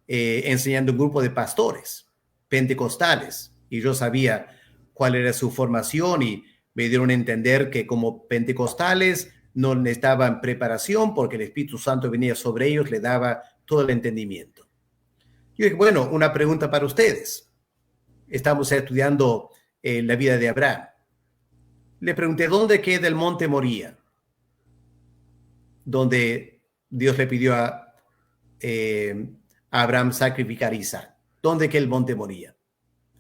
enseñando a un grupo de pastores pentecostales y yo sabía cuál era su formación y me dieron a entender que como pentecostales no necesitaban preparación porque el Espíritu Santo venía sobre ellos, le daba todo el entendimiento. Yo dije, bueno, una pregunta para ustedes. Estamos estudiando la vida de Abraham. Le pregunté, ¿dónde queda el monte Moría? Donde Dios le pidió a Abraham sacrificar a Isaac. ¿Dónde queda el monte Moría?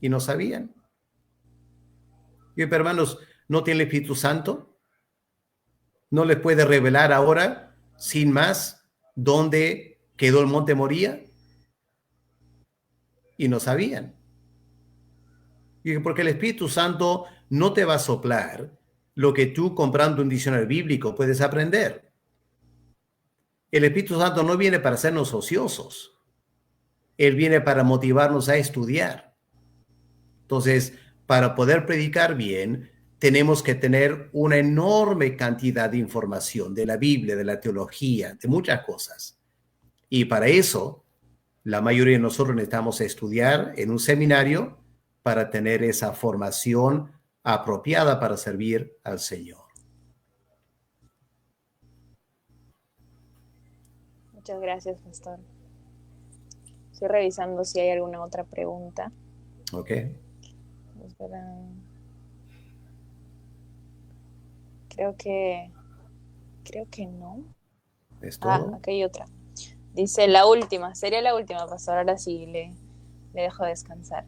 Y no sabían. Y pero hermanos, ¿no tiene el Espíritu Santo? ¿No les puede revelar ahora, sin más, dónde quedó el monte Moría? Y no sabían. Y porque el Espíritu Santo no te va a soplar lo que tú comprando un diccionario bíblico puedes aprender. El Espíritu Santo no viene para hacernos ociosos. Él viene para motivarnos a estudiar. Entonces, para poder predicar bien, tenemos que tener una enorme cantidad de información de la Biblia, de la teología, de muchas cosas. Y para eso, la mayoría de nosotros necesitamos estudiar en un seminario para tener esa formación apropiada para servir al Señor. Muchas gracias, pastor. Estoy revisando si hay alguna otra pregunta. Ok. Espera. Creo que no. ¿Es todo? Aquí hay otra. Dice la última, sería la última, pastor. Ahora sí le dejo descansar.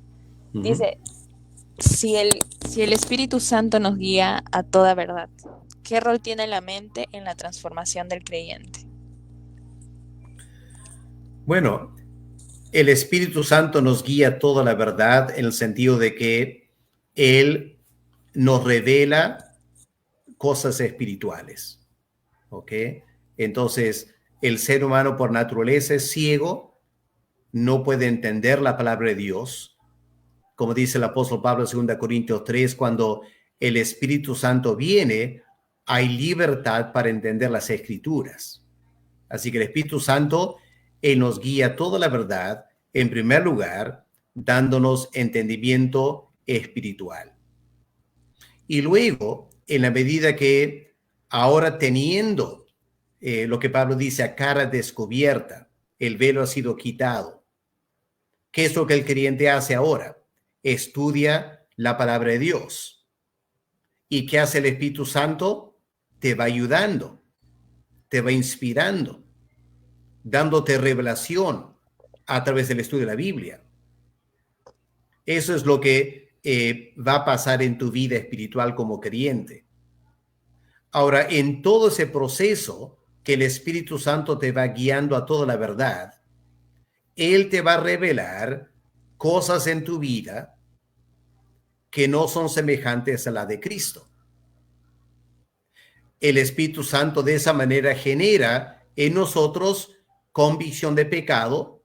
Dice, si el Espíritu Santo nos guía a toda verdad, ¿qué rol tiene la mente en la transformación del creyente? Bueno, el Espíritu Santo nos guía toda la verdad en el sentido de que Él nos revela cosas espirituales. ¿Ok? Entonces, el ser humano por naturaleza es ciego, no puede entender la palabra de Dios. Como dice el apóstol Pablo en 2 Corintios 3, cuando el Espíritu Santo viene, hay libertad para entender las escrituras. Así que el Espíritu Santo, Él nos guía toda la verdad, en primer lugar, dándonos entendimiento espiritual. Y luego, en la medida que ahora teniendo lo que Pablo dice a cara descubierta, el velo ha sido quitado. ¿Qué es lo que el creyente hace ahora? Estudia la palabra de Dios. ¿Y qué hace el Espíritu Santo? Te va ayudando, te va inspirando, dándote revelación a través del estudio de la Biblia. Eso es lo que va a pasar en tu vida espiritual como creyente. Ahora, en todo ese proceso que el Espíritu Santo te va guiando a toda la verdad, Él te va a revelar cosas en tu vida que no son semejantes a la de Cristo. El Espíritu Santo de esa manera genera en nosotros convicción de pecado.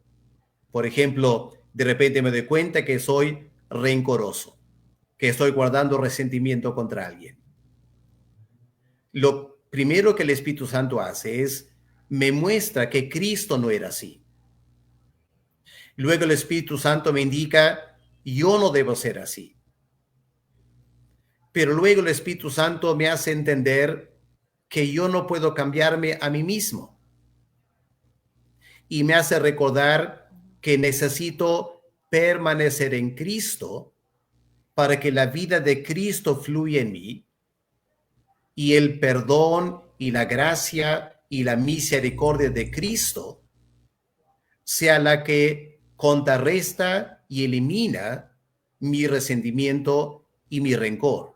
Por ejemplo, de repente me doy cuenta que soy rencoroso, que estoy guardando resentimiento contra alguien. Lo primero que el Espíritu Santo hace es me muestra que Cristo no era así. Luego el Espíritu Santo me indica, yo no debo ser así. Pero luego el Espíritu Santo me hace entender que yo no puedo cambiarme a mí mismo. Y me hace recordar que necesito permanecer en Cristo para que la vida de Cristo fluya en mí y el perdón y la gracia y la misericordia de Cristo sea la que contrarresta y elimina mi resentimiento y mi rencor.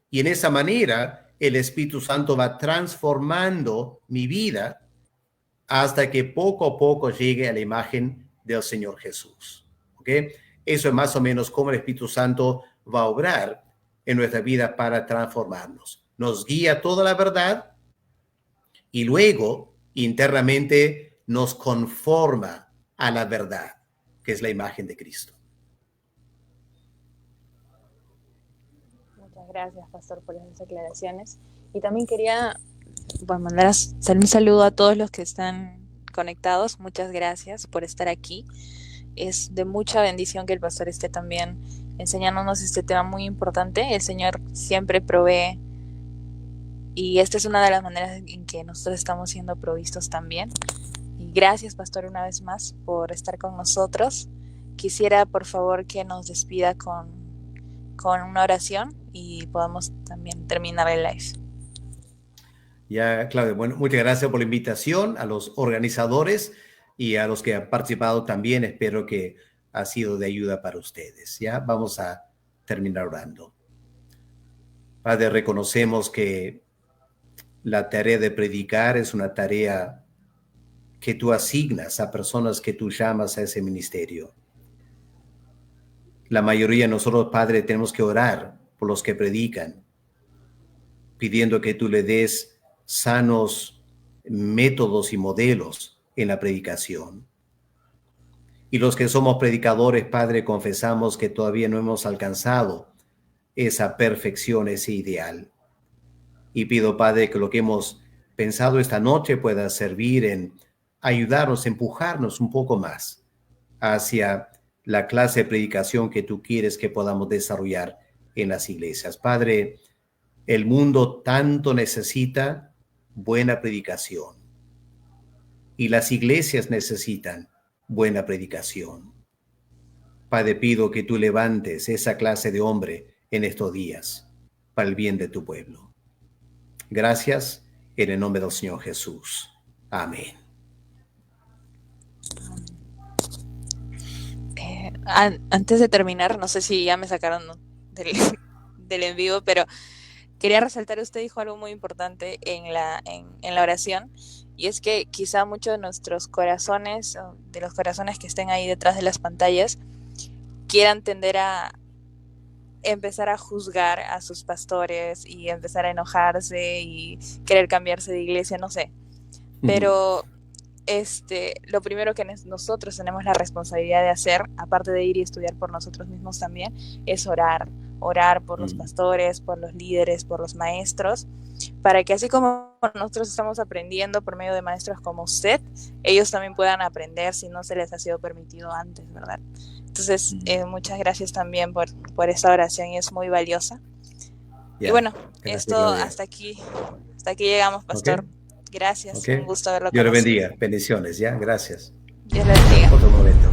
Y en esa manera el Espíritu Santo va transformando mi vida hasta que poco a poco llegue a la imagen del Señor Jesús. ¿Ok? Eso es más o menos cómo el Espíritu Santo va a obrar en nuestra vida para transformarnos. Nos guía toda la verdad y luego internamente nos conforma a la verdad, que es la imagen de Cristo. Muchas gracias, pastor, por esas aclaraciones. Y también quería Bueno, mandar un saludo a todos los que están conectados. Muchas gracias por estar aquí. Es de mucha bendición que el pastor esté también enseñándonos este tema muy importante. El Señor siempre provee y esta es una de las maneras en que nosotros estamos siendo provistos también. Y gracias, pastor, una vez más por estar con nosotros. Quisiera, por favor, que nos despida con una oración y podamos también terminar el live. Ya, Claudia, bueno, muchas gracias por la invitación a los organizadores y a los que han participado también. Espero que ha sido de ayuda para ustedes. Ya, vamos a terminar orando. Padre, reconocemos que la tarea de predicar es una tarea que tú asignas a personas que tú llamas a ese ministerio. La mayoría de nosotros, Padre, tenemos que orar por los que predican, pidiendo que tú le des sanos métodos y modelos en la predicación. Y los que somos predicadores, Padre, confesamos que todavía no hemos alcanzado esa perfección, ese ideal. Y pido, Padre, que lo que hemos pensado esta noche pueda servir en ayudarnos, empujarnos un poco más hacia la clase de predicación que tú quieres que podamos desarrollar en las iglesias. Padre, el mundo tanto necesita buena predicación y las iglesias necesitan buena predicación. Padre, pido que tú levantes esa clase de hombre en estos días para el bien de tu pueblo. Gracias en el nombre del Señor Jesús. Amén. Antes de terminar, no sé si ya me sacaron del en vivo, pero quería resaltar, usted dijo algo muy importante en la oración, y es que quizá muchos de nuestros corazones, de los corazones que estén ahí detrás de las pantallas, quieran tender a empezar a juzgar a sus pastores y empezar a enojarse y querer cambiarse de iglesia, no sé. Pero lo primero que nosotros tenemos la responsabilidad de hacer, aparte de ir y estudiar por nosotros mismos también, es orar por los pastores, por los líderes, por los maestros, para que así como nosotros estamos aprendiendo por medio de maestros como usted, ellos también puedan aprender si no se les ha sido permitido antes, ¿verdad? Entonces, muchas gracias también por esta oración, y es muy valiosa. Y bueno, gracias, esto Claudia. hasta aquí llegamos, pastor. Okay. Gracias, un gusto verlo. Dios le bendiga, bendiciones, ¿ya? Gracias. Dios le bendiga. Otro momento.